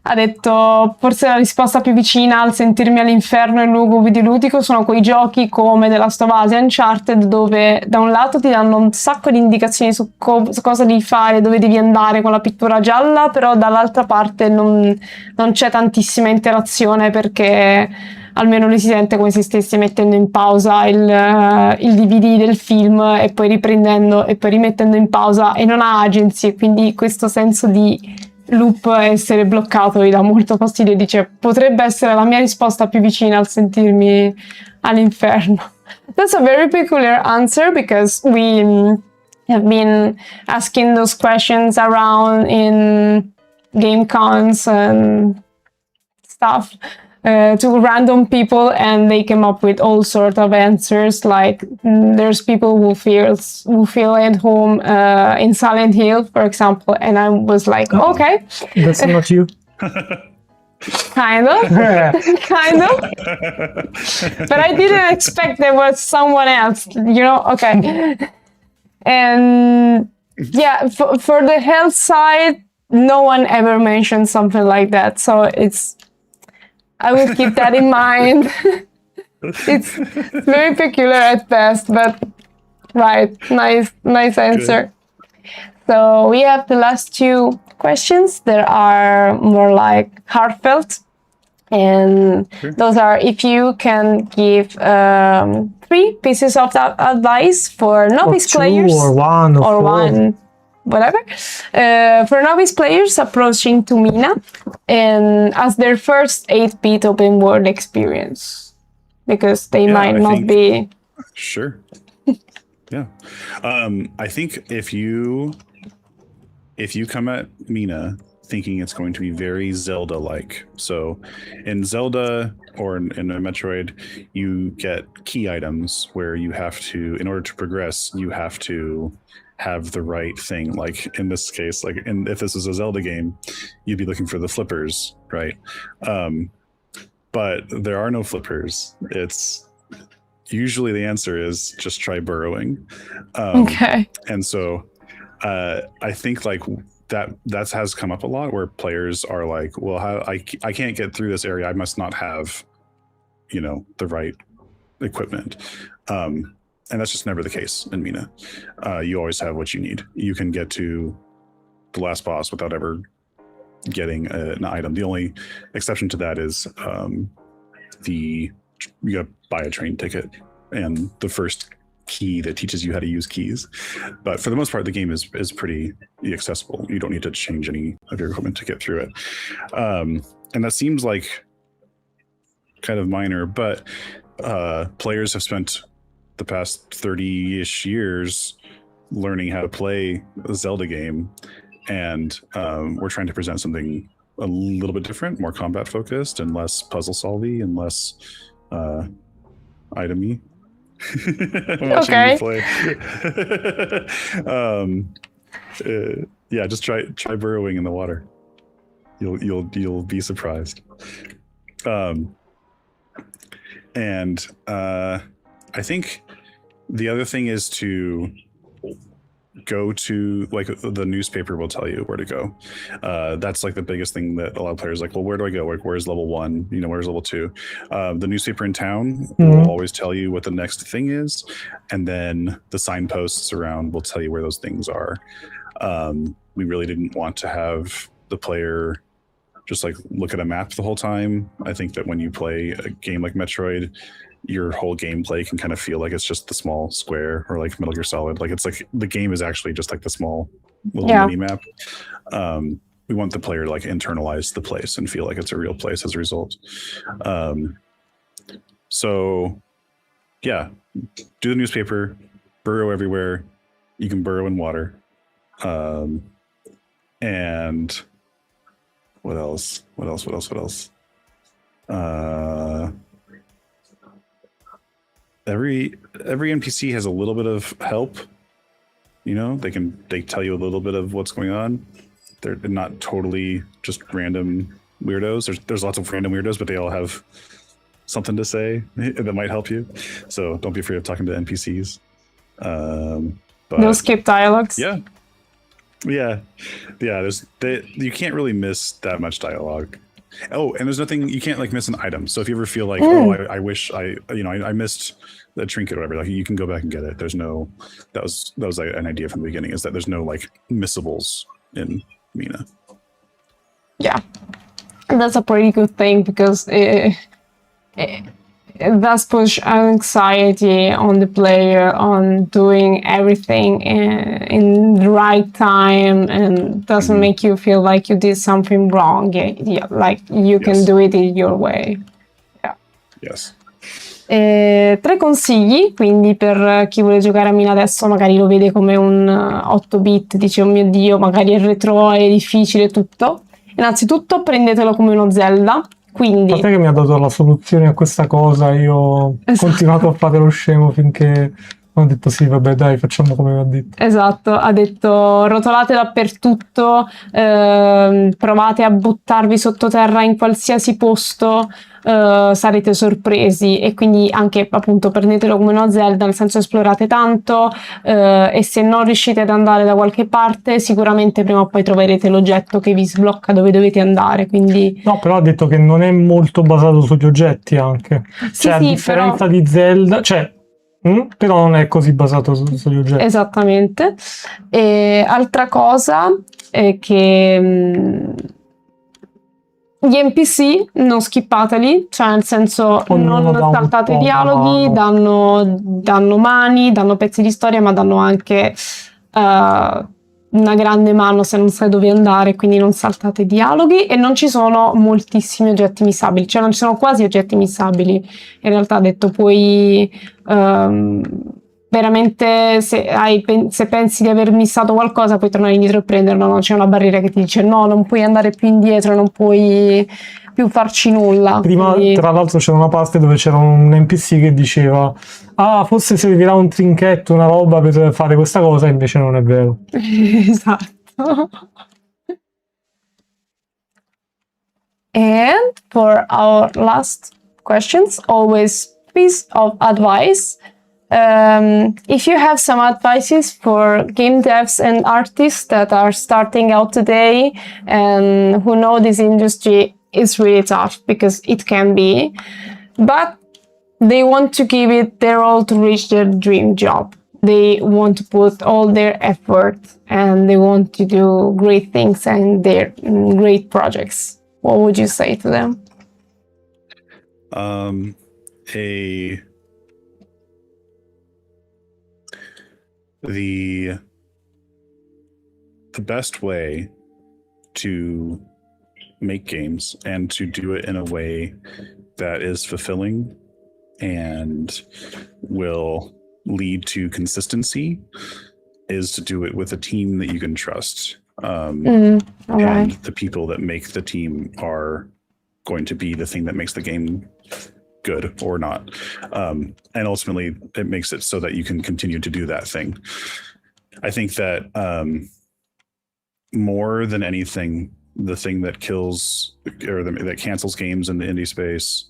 Ha detto, forse la risposta più vicina al sentirmi all'inferno in luogo videoludico sono quei giochi come The Last of Us e Uncharted, dove da un lato ti danno un sacco di indicazioni su cosa devi fare, dove devi andare con la pittura gialla, però dall'altra parte non c'è tantissima interazione, perché almeno lui si sente come se stessi mettendo in pausa il DVD del film e poi riprendendo e poi rimettendo in pausa, e non ha agency, quindi questo senso di loop, essere bloccato, gli dà molto fastidio. Dice, potrebbe essere la mia risposta più vicina al sentirmi all'inferno. That's a very peculiar answer, because we have been asking those questions around in game cons and stuff to random people, and they came up with all sort of answers. Like there's people who feel at home in Silent Hill, for example, and I was like, okay, that's not you. Kind of. But I didn't expect there was someone else, okay. And yeah, for the health side, no one ever mentioned something like that, so I will keep that in mind. It's very peculiar at best, but right, nice answer. Good. So we have the last two questions that are more like heartfelt. And those are, if you can give 3 pieces of that advice for novice players, or one, or one, whatever, for novice players approaching to Mina and as their first 8-bit open world experience, because they might not be. Sure. Yeah. I think if you come at Mina thinking it's going to be very Zelda-like. So in Zelda or in a Metroid, you get key items where you have to, in order to progress, you have to have the right thing. Like in this case, if this is a Zelda game, you'd be looking for the flippers, right? But there are no flippers. It's usually the answer is just try burrowing. Okay. And so I think like that has come up a lot where players are like, well, I can't get through this area. I must not have, the right equipment. And that's just never the case in Mina. You always have what you need. You can get to the last boss without ever getting an item. The only exception to that is you got to buy a train ticket and the first key that teaches you how to use keys. But for the most part, the game is pretty accessible. You don't need to change any of your equipment to get through it. And that seems like kind of minor, but players have spent the past 30-ish years learning how to play a Zelda game, and we're trying to present something a little bit different, more combat focused and less puzzle solvy and less itemy. Okay. Yeah, just try burrowing in the water. You'll be surprised. And I think the other thing is to go to, like, the newspaper will tell you where to go. That's like the biggest thing that a lot of players like, well, where do I go? Like, where's level 1? Where's level 2? The newspaper in town will always tell you what the next thing is. And then the signposts around will tell you where those things are. We really didn't want to have the player just like look at a map the whole time. I think that when you play a game like Metroid, your whole gameplay can kind of feel like it's just the small square, or like Metal Gear Solid. Like, it's like the game is actually just like the small little mini map. We want the player to like internalize the place and feel like it's a real place as a result. So yeah, do the newspaper, burrow everywhere. You can burrow in water. And what else? Every NPC has a little bit of help. They tell you a little bit of what's going on. They're not totally just random weirdos. There's lots of random weirdos, but they all have something to say that might help you. So don't be afraid of talking to NPCs. No skip dialogues. Yeah. You can't really miss that much dialogue. Oh, and there's nothing, you can't like miss an item. So if you ever feel like, I wish I missed the trinket or whatever, like, you can go back and get it. There's no, that was like an idea from the beginning, is that there's no like missables in Mina. Yeah, that's a pretty good thing, because it does push anxiety on the player on doing everything in the right time, and doesn't make you feel like you did something wrong. Like you can do it in your way. Yeah. Yes. 3 consigli, quindi per chi vuole giocare a Mina adesso magari lo vede come un 8-bit, dice oh mio Dio, magari il retro è difficile tutto. Innanzitutto prendetelo come uno Zelda. Quindi, a te che mi ha dato la soluzione a questa cosa, io ho continuato a fare lo scemo finché ho detto sì, vabbè, dai, facciamo come mi ha detto. Esatto, ha detto rotolate dappertutto, provate a buttarvi sottoterra in qualsiasi posto, sarete sorpresi. E quindi anche appunto prendetelo come una Zelda, nel senso esplorate tanto, e se non riuscite ad andare da qualche parte, sicuramente prima o poi troverete l'oggetto che vi sblocca dove dovete andare. Quindi no, però ha detto che non è molto basato sugli oggetti anche, sì, a differenza di Zelda, Però non è così basato sugli oggetti. Esattamente. E altra cosa è che gli NPC non skippateli, cioè nel senso Ognuno non dà un saltate i po' di dialoghi, mano. danno mani, danno pezzi di storia, ma danno anche una grande mano se non sai dove andare, quindi non saltate i dialoghi. E non ci sono moltissimi oggetti missabili, cioè non ci sono quasi oggetti missabili. In realtà, detto, puoi veramente, se pensi di aver missato qualcosa, puoi tornare indietro e prenderlo, no? C'è una barriera che ti dice no, non puoi andare più indietro, non puoi più farci nulla. Prima, Quindi... tra l'altro, c'era una parte dove c'era un NPC che diceva forse servirà un trinchetto, una roba per fare questa cosa, invece non è vero. Esatto. And for our last questions, always piece of advice. If you have some advices for game devs and artists that are starting out today and who know this industry is really tough, because it can be, but they want to give it their all to reach their dream job. They want to put all their effort and they want to do great things and their great projects. What would you say to them? The best way to make games and to do it in a way that is fulfilling and will lead to consistency is to do it with a team that you can trust. And the people that make the team are going to be the thing that makes the game good or not. And ultimately, it makes it so that you can continue to do that thing. I think that more than anything, the thing that kills or that cancels games in the indie space,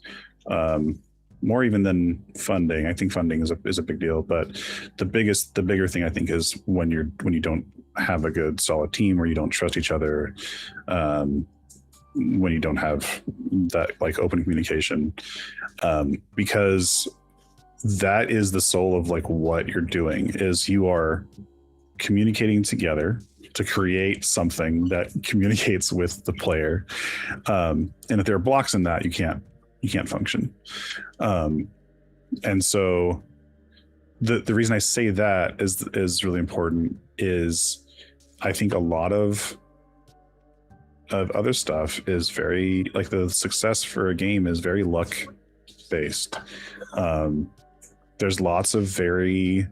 more even than funding. I think funding is a big deal, but the bigger thing I think is when you don't have a good solid team, or you don't trust each other, when you don't have that like open communication, because that is the soul of like what you're doing, is you are communicating together to create something that communicates with the player, and if there are blocks in that, you can't function. And so the reason I say that is really important is I think a lot of other stuff is very, like, the success for a game is very luck based. There's lots of very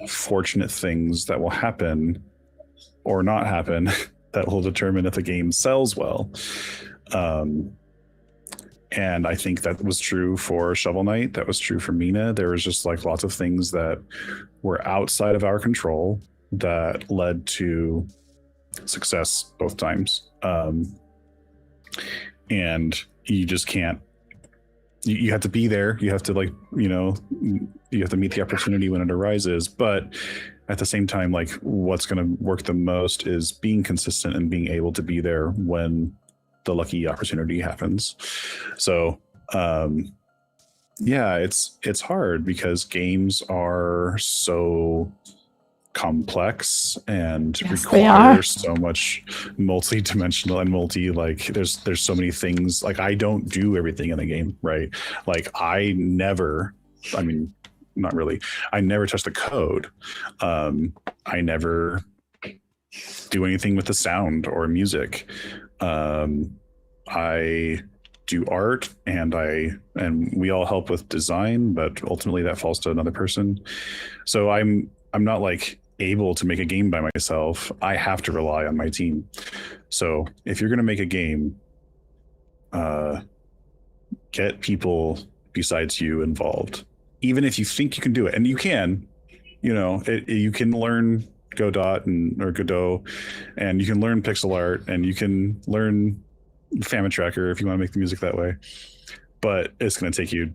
fortunate things that will happen or not happen that will determine if a game sells well. And I think that was true for Shovel Knight. That was true for Mina. There was just like lots of things that were outside of our control that led to success both times. And you just can't, you have to be there. You have to, like, you have to meet the opportunity when it arises. But at the same time, like, what's going to work the most is being consistent and being able to be there when the lucky opportunity happens. So, yeah, it's hard because games are so complex and require so much multi-dimensional and there's so many things. Like, I don't do everything in a game, right? Like, I never touch the code. I never do anything with the sound or music. I do art and we all help with design, but ultimately that falls to another person. So I'm not like able to make a game by myself. I have to rely on my team. So if you're going to make a game, get people besides you involved, even if you think you can do it. And you can, you can learn Godot or Godot, and you can learn pixel art, and you can learn Famine Tracker if you want to make the music that way. But it's going to take you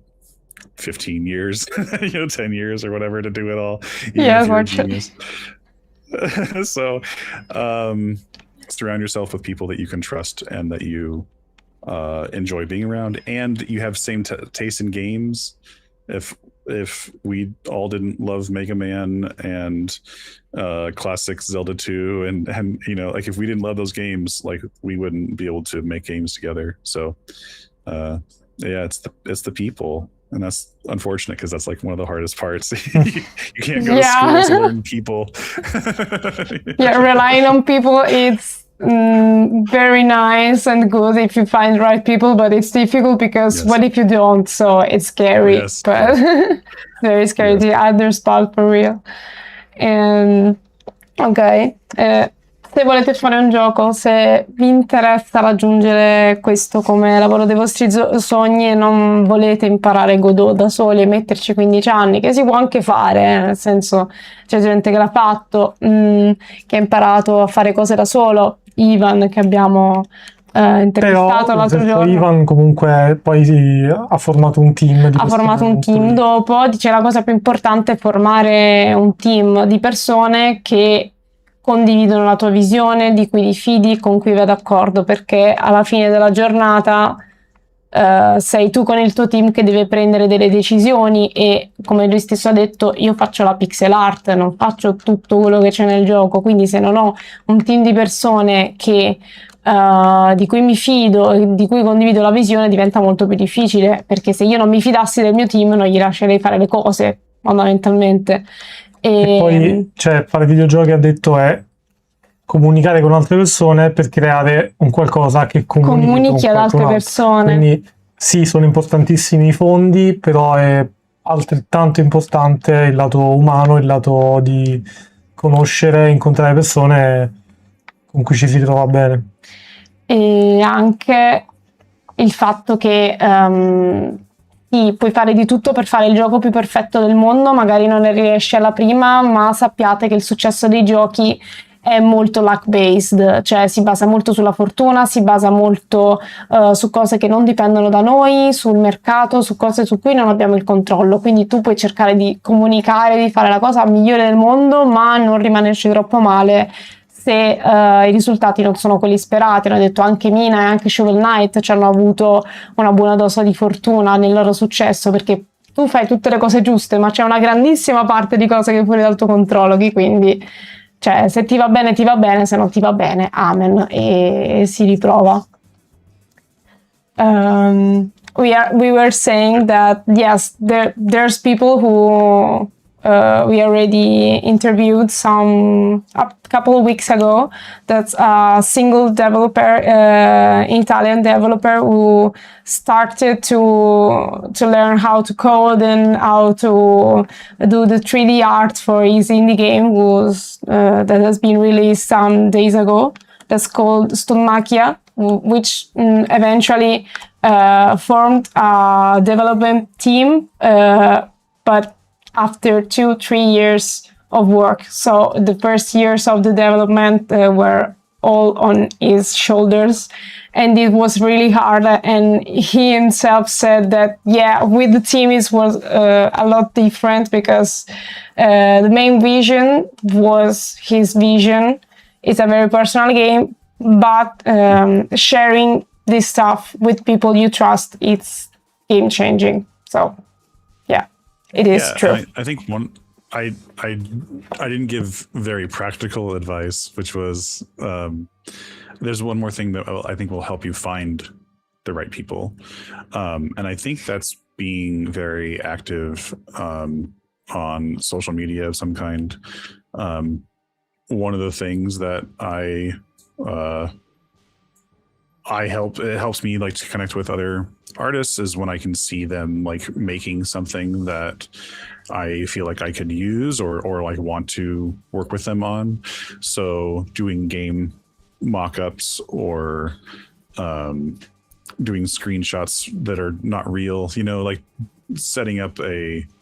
15 years, 10 years or whatever to do it all. Genius. So surround yourself with people that you can trust and that you enjoy being around, and you have same taste in games. If if we all didn't love Mega Man and classic Zelda 2 and you know, like if we didn't love those games, like we wouldn't be able to make games together. So yeah, it's the people, and that's unfortunate because that's like one of the hardest parts. You can't go to school to learn people. Yeah, relying on people, it's very nice and good if you find the right people, but it's difficult because what if you don't? So it's scary, but very scary. The other part for real. And ok, se volete fare un gioco, se vi interessa raggiungere questo come lavoro dei vostri sogni e non volete imparare Godot da soli e metterci 15 anni, che si può anche fare, nel senso c'è gente che l'ha fatto, che ha imparato a fare cose da solo. Ivan, che abbiamo intervistato l'altro giorno. Ivan comunque poi ha formato un team. Ha formato un team dopo. Dice la cosa più importante è formare un team di persone che condividono la tua visione, di cui ti fidi, con cui vai d'accordo, perché alla fine della giornata sei tu con il tuo team che deve prendere delle decisioni e, come lui stesso ha detto, io faccio la pixel art, non faccio tutto quello che c'è nel gioco, quindi se non ho un team di persone che di cui mi fido e di cui condivido la visione, diventa molto più difficile, perché se io non mi fidassi del mio team non gli lascerei fare le cose, fondamentalmente. E poi, cioè, fare videogiochi, ha detto, è comunicare con altre persone per creare un qualcosa che comunichi ad altre persone. Quindi sì, sono importantissimi i fondi, però è altrettanto importante il lato umano, il lato di conoscere, incontrare persone con cui ci si trova bene. E anche il fatto che sì, puoi fare di tutto per fare il gioco più perfetto del mondo, magari non ne riesci alla prima, ma sappiate che il successo dei giochi è molto luck based, cioè si basa molto sulla fortuna, si basa molto su cose che non dipendono da noi, sul mercato, su cose su cui non abbiamo il controllo. Quindi tu puoi cercare di comunicare, di fare la cosa migliore del mondo, ma non rimanerci troppo male se i risultati non sono quelli sperati. Hanno detto anche Mina e anche Shovel Knight ci hanno avuto una buona dose di fortuna nel loro successo, perché tu fai tutte le cose giuste, ma c'è una grandissima parte di cose che è fuori dal tuo controllo, quindi cioè, se ti va bene, se non ti va bene, amen, e si riprova. We were saying that, yes, there's people who we already interviewed a couple of weeks ago. That's a single developer, Italian developer, who started to learn how to code and how to do the 3D art for his indie game that has been released some days ago. That's called Stonmakia, which eventually formed a development team, but after 2-3 years of work. So the first years of the development were all on his shoulders, and it was really hard. And he himself said that, yeah, with the team it was a lot different, because the main vision was his vision. It's a very personal game, but sharing this stuff with people you trust, it's game changing. So yeah, it is true. I think I didn't give very practical advice, which was there's one more thing that I think will help you find the right people, and I think that's being very active on social media of some kind. One of the things that it helps me like to connect with other artists is when I can see them like making something that I feel like I could use or like want to work with them on. So doing game mock-ups or doing screenshots that are not real, you know, like setting up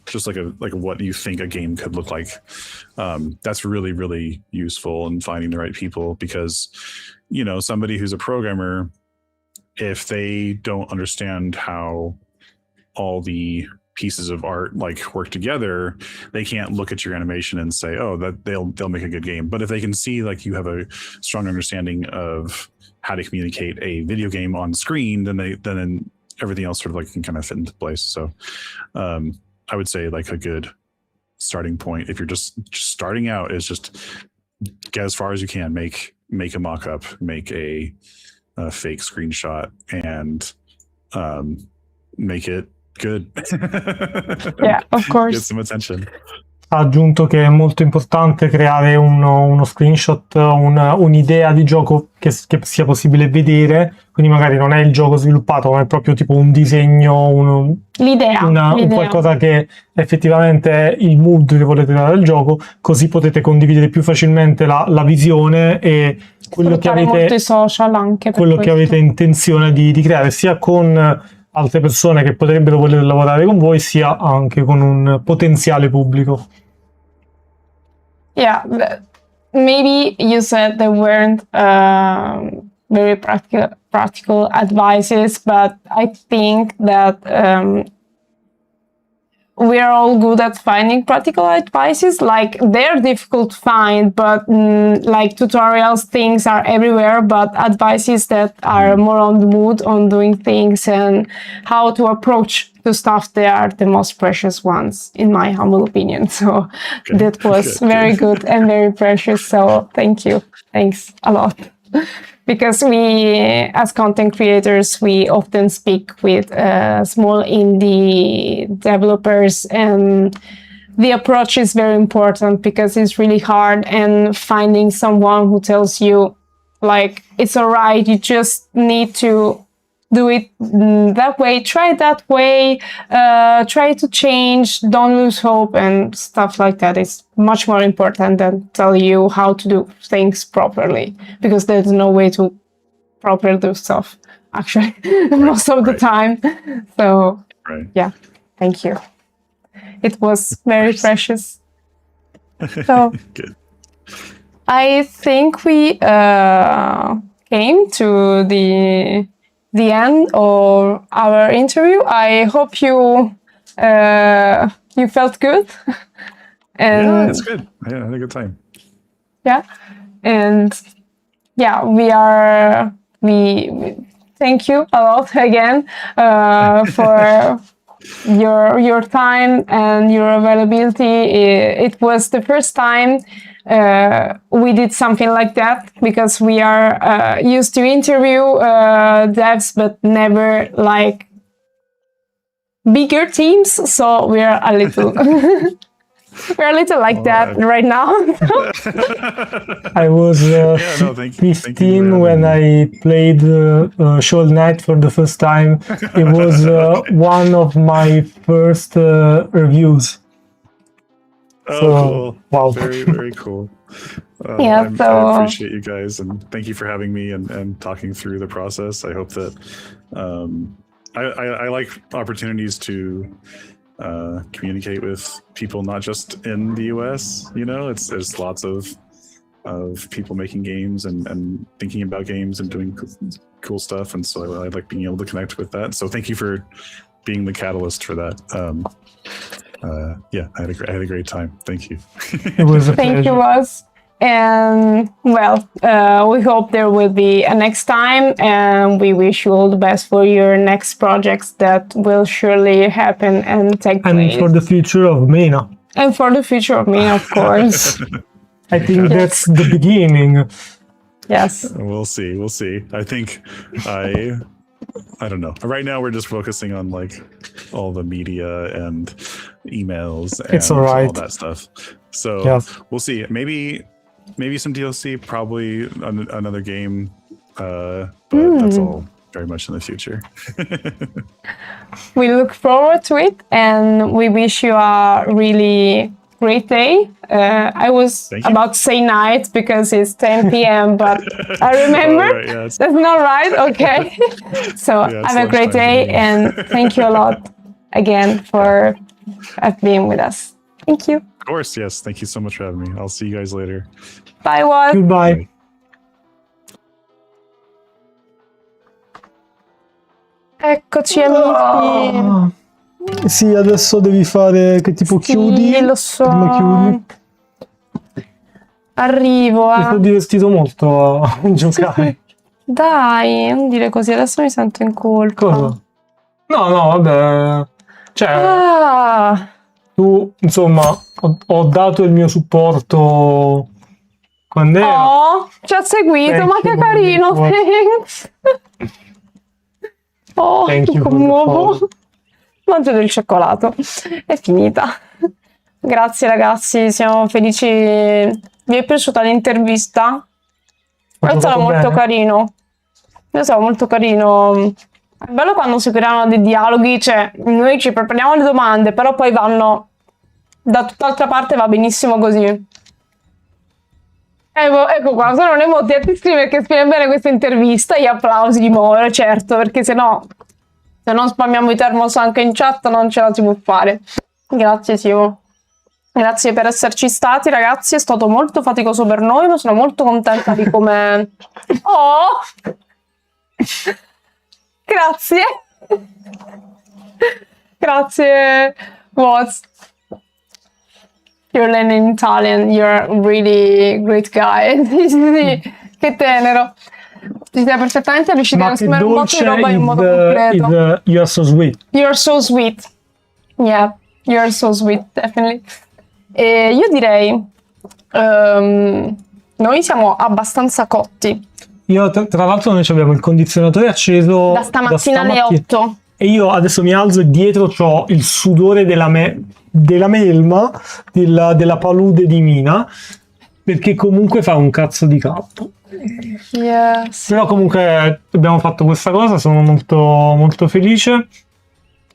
just like what you think a game could look like. That's really, really useful in finding the right people, because, you know, somebody who's a programmer, if they don't understand how all the pieces of art like work together, they can't look at your animation and say, oh, that they'll make a good game. But if they can see like you have a strong understanding of how to communicate a video game on screen, then everything else sort of like can kind of fit into place. So I would say like a good starting point if you're just starting out is just get as far as you can. Make a mock-up, make a fake screenshot, and make it good. Yeah, of course. Get some attention. Ha aggiunto che è molto importante creare uno screenshot, un'idea di gioco che sia possibile vedere, quindi magari non è il gioco sviluppato, ma è proprio tipo un disegno, L'idea. un qualcosa che effettivamente è il mood che volete dare al gioco, così potete condividere più facilmente la visione e quello che avete, molto i social anche per quello che avete intenzione di creare, sia con altre persone che potrebbero voler lavorare con voi, sia anche con un potenziale pubblico. Yeah, maybe you said there weren't very practical advices, but I think that we are all good at finding practical advices. Like, they're difficult to find, but like tutorials, things are everywhere, but advices that are more on the mood, on doing things and how to approach the stuff, they are the most precious ones, in my humble opinion. So that was very good and very precious. So thank you. Thanks a lot. Because we, as content creators, we often speak with small indie developers, and the approach is very important because it's really hard, and finding someone who tells you, like, it's all right, you just need to do it that way, try it that way, try to change, don't lose hope, and stuff like that is much more important than tell you how to do things properly, because there's no way to properly do stuff, actually, most of the time. So, yeah, thank you. It was very precious. So, Good. I think we came to the end of our interview. I hope you felt good. And yeah, it's good. Yeah, I had a good time. Yeah, and yeah, we thank you a lot again for your time and your availability. It was the first time we did something like that, because we are used to interview devs, but never like bigger teams. So we are a little we're a little like that right now. I was 15 when I played Shovel Knight for the first time. It was one of my first reviews. Oh, so, cool. Wow. Very, very cool. Yeah, I appreciate you guys, and thank you for having me and talking through the process. I hope that I like opportunities to communicate with people not just in the US. You know, there's lots of people making games and thinking about games and doing cool stuff, and so I like being able to connect with that. So thank you for being the catalyst for that. Yeah, I had a great time. Thank you. It was a Thank pleasure. you, Ross. And well, we hope there will be a next time, and we wish you all the best for your next projects that will surely happen and take place. And for the future of Mina. And for the future of Mina, of course. I think that's the beginning. Yes. We'll see. I think I don't know. Right now we're just focusing on like all the media and emails and It's all right. all that stuff. So Yes. we'll see. Maybe some DLC, probably another game, but that's all very much in the future. We look forward to it, and we wish you a really great day. I was about to say night because it's 10 p.m., but I remembered that's not right. Okay. So have a great day, and thank you a lot again for being with us. Thank you. Of course, yes. Thank you so much for having me. I'll see you guys later. Bye, Walt. Goodbye. Eccoci, amici. Sì, adesso devi fare che tipo chiudi. Lo so. Prima chiudi. Arrivo. Mi sono divertito molto a giocare. Dai, non dire così, adesso mi sento in colpa. Cosa? No, vabbè. Cioè. Ah. tu, insomma, ho dato il mio supporto quando ero. Oh, ci ha seguito, Thank ma che you, carino, Monique. thanks. Oh, Thank mi you for the commuovo. follow. Mangio del cioccolato. È finita. Grazie ragazzi, siamo felici. Vi è piaciuta l'intervista? È stato giocato molto bene? carino. È stato molto carino. È bello quando seguiranno dei dialoghi, cioè noi ci prepariamo le domande, però poi vanno da tutt'altra parte, va benissimo così. Ecco qua, sono le emoji a ti scrivere che spiega bene questa intervista, gli applausi di Moro, certo, perché se non spammiamo i termos anche in chat non ce la si può fare. Grazie Simo. Grazie per esserci stati ragazzi, è stato molto faticoso per noi, ma sono molto contenta di come... Oh! Grazie. Grazie. What? You're learning Italian, you're a really great guy. Sì, sì, che tenero. Ci siamo perfettamente riusciti a Ma che esprimere un botto di dolce roba in modo completo. you're so sweet. You're so sweet. Yeah, you're so sweet, definitely. E io direi, noi siamo abbastanza cotti. Io, tra l'altro, noi abbiamo il condizionatore acceso Da stamattina alle 8. E io adesso mi alzo e dietro c'ho il sudore della melma, della palude di Mina, perché comunque fa un cazzo di capo. Yes. Però comunque abbiamo fatto questa cosa, sono molto, molto felice.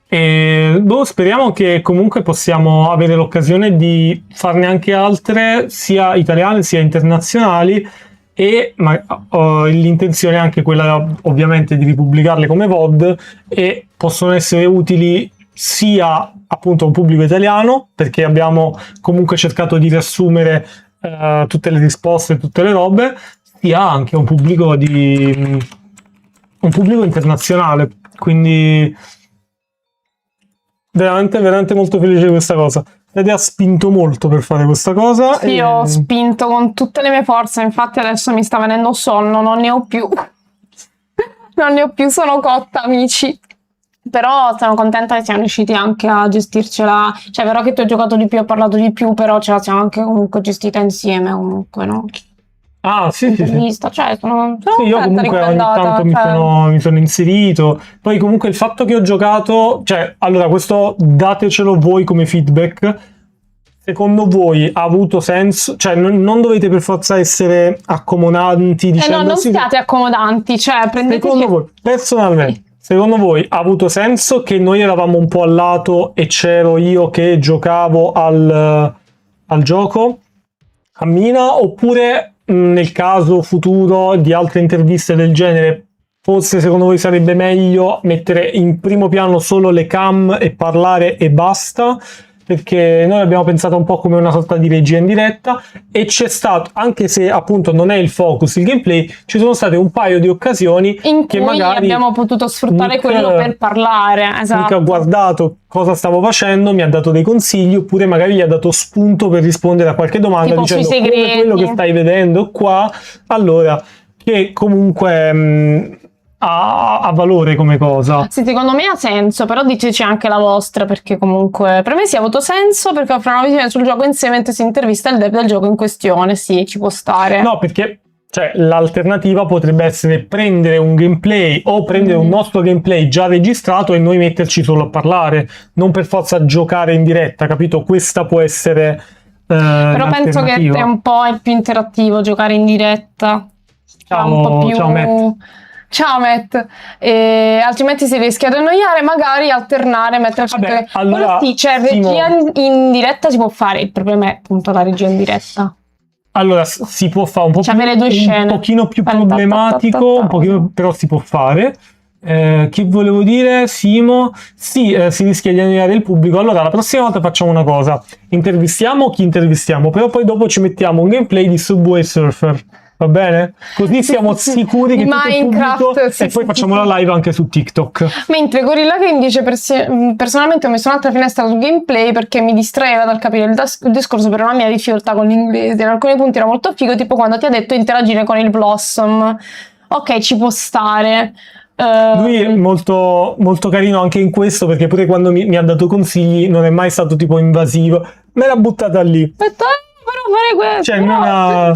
E speriamo che comunque possiamo avere l'occasione di farne anche altre, sia italiane sia internazionali, e l'intenzione è anche quella ovviamente di ripubblicarle come VOD, e possono essere utili sia appunto a un pubblico italiano, perché abbiamo comunque cercato di riassumere tutte le risposte, tutte le robe, sia anche a un pubblico internazionale, quindi veramente molto felice di questa cosa. Fede ha spinto molto per fare questa cosa. Sì, ho spinto con tutte le mie forze, infatti adesso mi sta venendo sonno, non ne ho più. Non ne ho più, sono cotta, amici. Però sono contenta che siamo riusciti anche a gestircela. Cioè, però che tu hai giocato di più, hai parlato di più, però ce la siamo anche comunque gestita insieme, comunque, no? Ah, sì. Cioè, sono sì, io comunque ogni tanto mi sono inserito. Poi comunque il fatto che ho giocato, cioè, allora questo datecelo voi come feedback. Secondo voi ha avuto senso? Cioè, non dovete per forza essere accomodanti, dicendo no, non siate accomodanti, cioè, prendete... Secondo voi, personalmente, secondo voi ha avuto senso che noi eravamo un po' al lato e c'ero io che giocavo al gioco, a Mina, oppure nel caso futuro di altre interviste del genere, forse secondo voi sarebbe meglio mettere in primo piano solo le cam e parlare e basta? Perché noi abbiamo pensato un po' come una sorta di regia in diretta, e c'è stato, anche se appunto non è il focus il gameplay, ci sono state un paio di occasioni in che cui magari abbiamo potuto sfruttare Nick, quello per parlare. Esatto. Nick ha guardato cosa stavo facendo, mi ha dato dei consigli, oppure magari gli ha dato spunto per rispondere a qualche domanda, tipo dicendo sui come segreti, quello che stai vedendo qua, allora, che comunque ha valore come cosa. Sì, secondo me ha senso, però diteci anche la vostra, perché comunque per me sì ha avuto senso, perché offre una visione sul gioco insieme mentre si intervista il dev del gioco in questione. Sì, ci può stare. No, perché cioè, l'alternativa potrebbe essere prendere un gameplay o prendere un nostro gameplay già registrato e noi metterci solo a parlare, non per forza giocare in diretta, capito? Questa può essere però penso che è un po' più interattivo giocare in diretta. Ciao, un po' più... ciao Matt. Ciao Matt, altrimenti si rischia di annoiare, magari alternare, mettere allora, sì, cioè regia in diretta si può fare, il problema è appunto la regia in diretta. Allora, si può fare un po' un pochino più problematico, un pochino, però si può fare. Che volevo dire, Simo? Sì, si rischia di annoiare il pubblico. Allora, la prossima volta facciamo una cosa: intervistiamo chi intervistiamo, però poi dopo ci mettiamo un gameplay di Subway Surfer. Va bene? Così siamo sicuri che tutto è pubblico, e poi facciamo la live anche su TikTok. Mentre Gorilla Game dice personalmente ho messo un'altra finestra sul gameplay perché mi distraeva dal capire il discorso per una mia difficoltà con l'inglese. In alcuni punti era molto figo, tipo quando ti ha detto interagire con il Blossom. Ok, ci può stare. Lui è molto, molto carino anche in questo, perché pure quando mi ha dato consigli non è mai stato tipo invasivo, me l'ha buttata lì. Però fare questo. Cioè, non ha...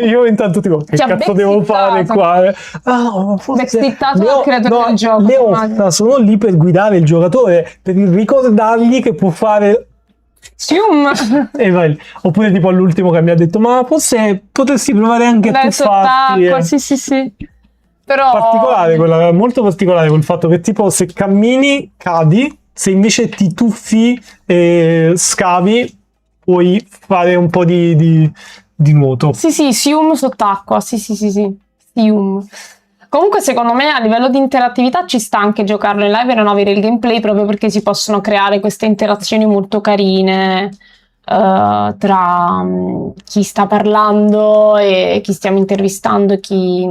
Io intanto tipo, che cazzo devo fare qua? Backstittato dal creatore del gioco. Le ossa sono lì per guidare il giocatore, per ricordargli che può fare... E vai. Oppure tipo all'ultimo che mi ha detto, ma forse potresti provare anche a tuffarti. Sì. Però... Particolare, molto particolare quel fatto che tipo se cammini cadi, se invece ti tuffi e scavi puoi fare un po' di nuoto. Sì, Sium sott'acqua, sì. Sium. Comunque secondo me a livello di interattività ci sta anche giocarlo in live e non avere il gameplay, proprio perché si possono creare queste interazioni molto carine tra chi sta parlando e chi stiamo intervistando e chi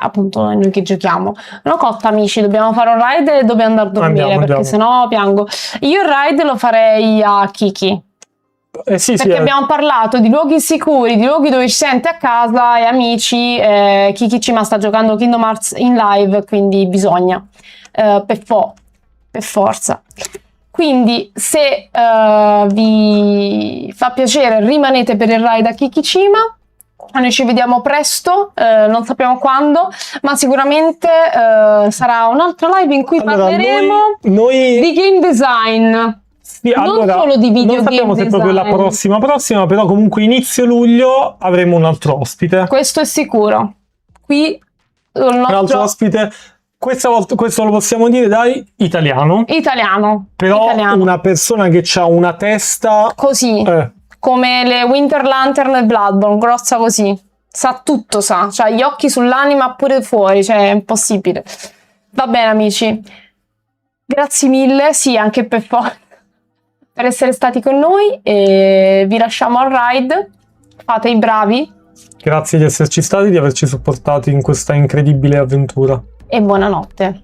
appunto noi che giochiamo. Una cotta, amici, dobbiamo fare un ride e dobbiamo andare a dormire, perché sennò piango. Io il ride lo farei a Kiki. Perché abbiamo parlato di luoghi sicuri, di luoghi dove ci sente a casa e amici. Kiki Cima sta giocando Kingdom Hearts in live, quindi bisogna per forza. Quindi se vi fa piacere rimanete per il ride a Kiki Cima. Noi ci vediamo presto, non sappiamo quando, ma sicuramente sarà un'altra live in cui parleremo di game design. Sì, non solo di video, non sappiamo se proprio la prossima, però comunque inizio luglio avremo un altro ospite. Questo è sicuro. Qui un altro ospite, questa volta, questo lo possiamo dire, dai, italiano. Però una persona che ha una testa... Così, come le Winter Lantern e Bloodborne, grossa così. Sa tutto, c'ha gli occhi sull'anima pure fuori, cioè è impossibile. Va bene, amici. Grazie mille, sì, anche per essere stati con noi, e vi lasciamo al ride. Fate i bravi. Grazie di esserci stati, di averci supportati in questa incredibile avventura. E buonanotte.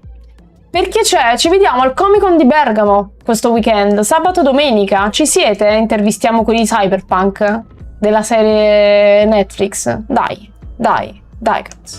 Perché ci vediamo al Comic Con di Bergamo questo weekend, sabato e domenica. Ci siete? Intervistiamo quelli di Cyberpunk della serie Netflix. Dai, cazzo.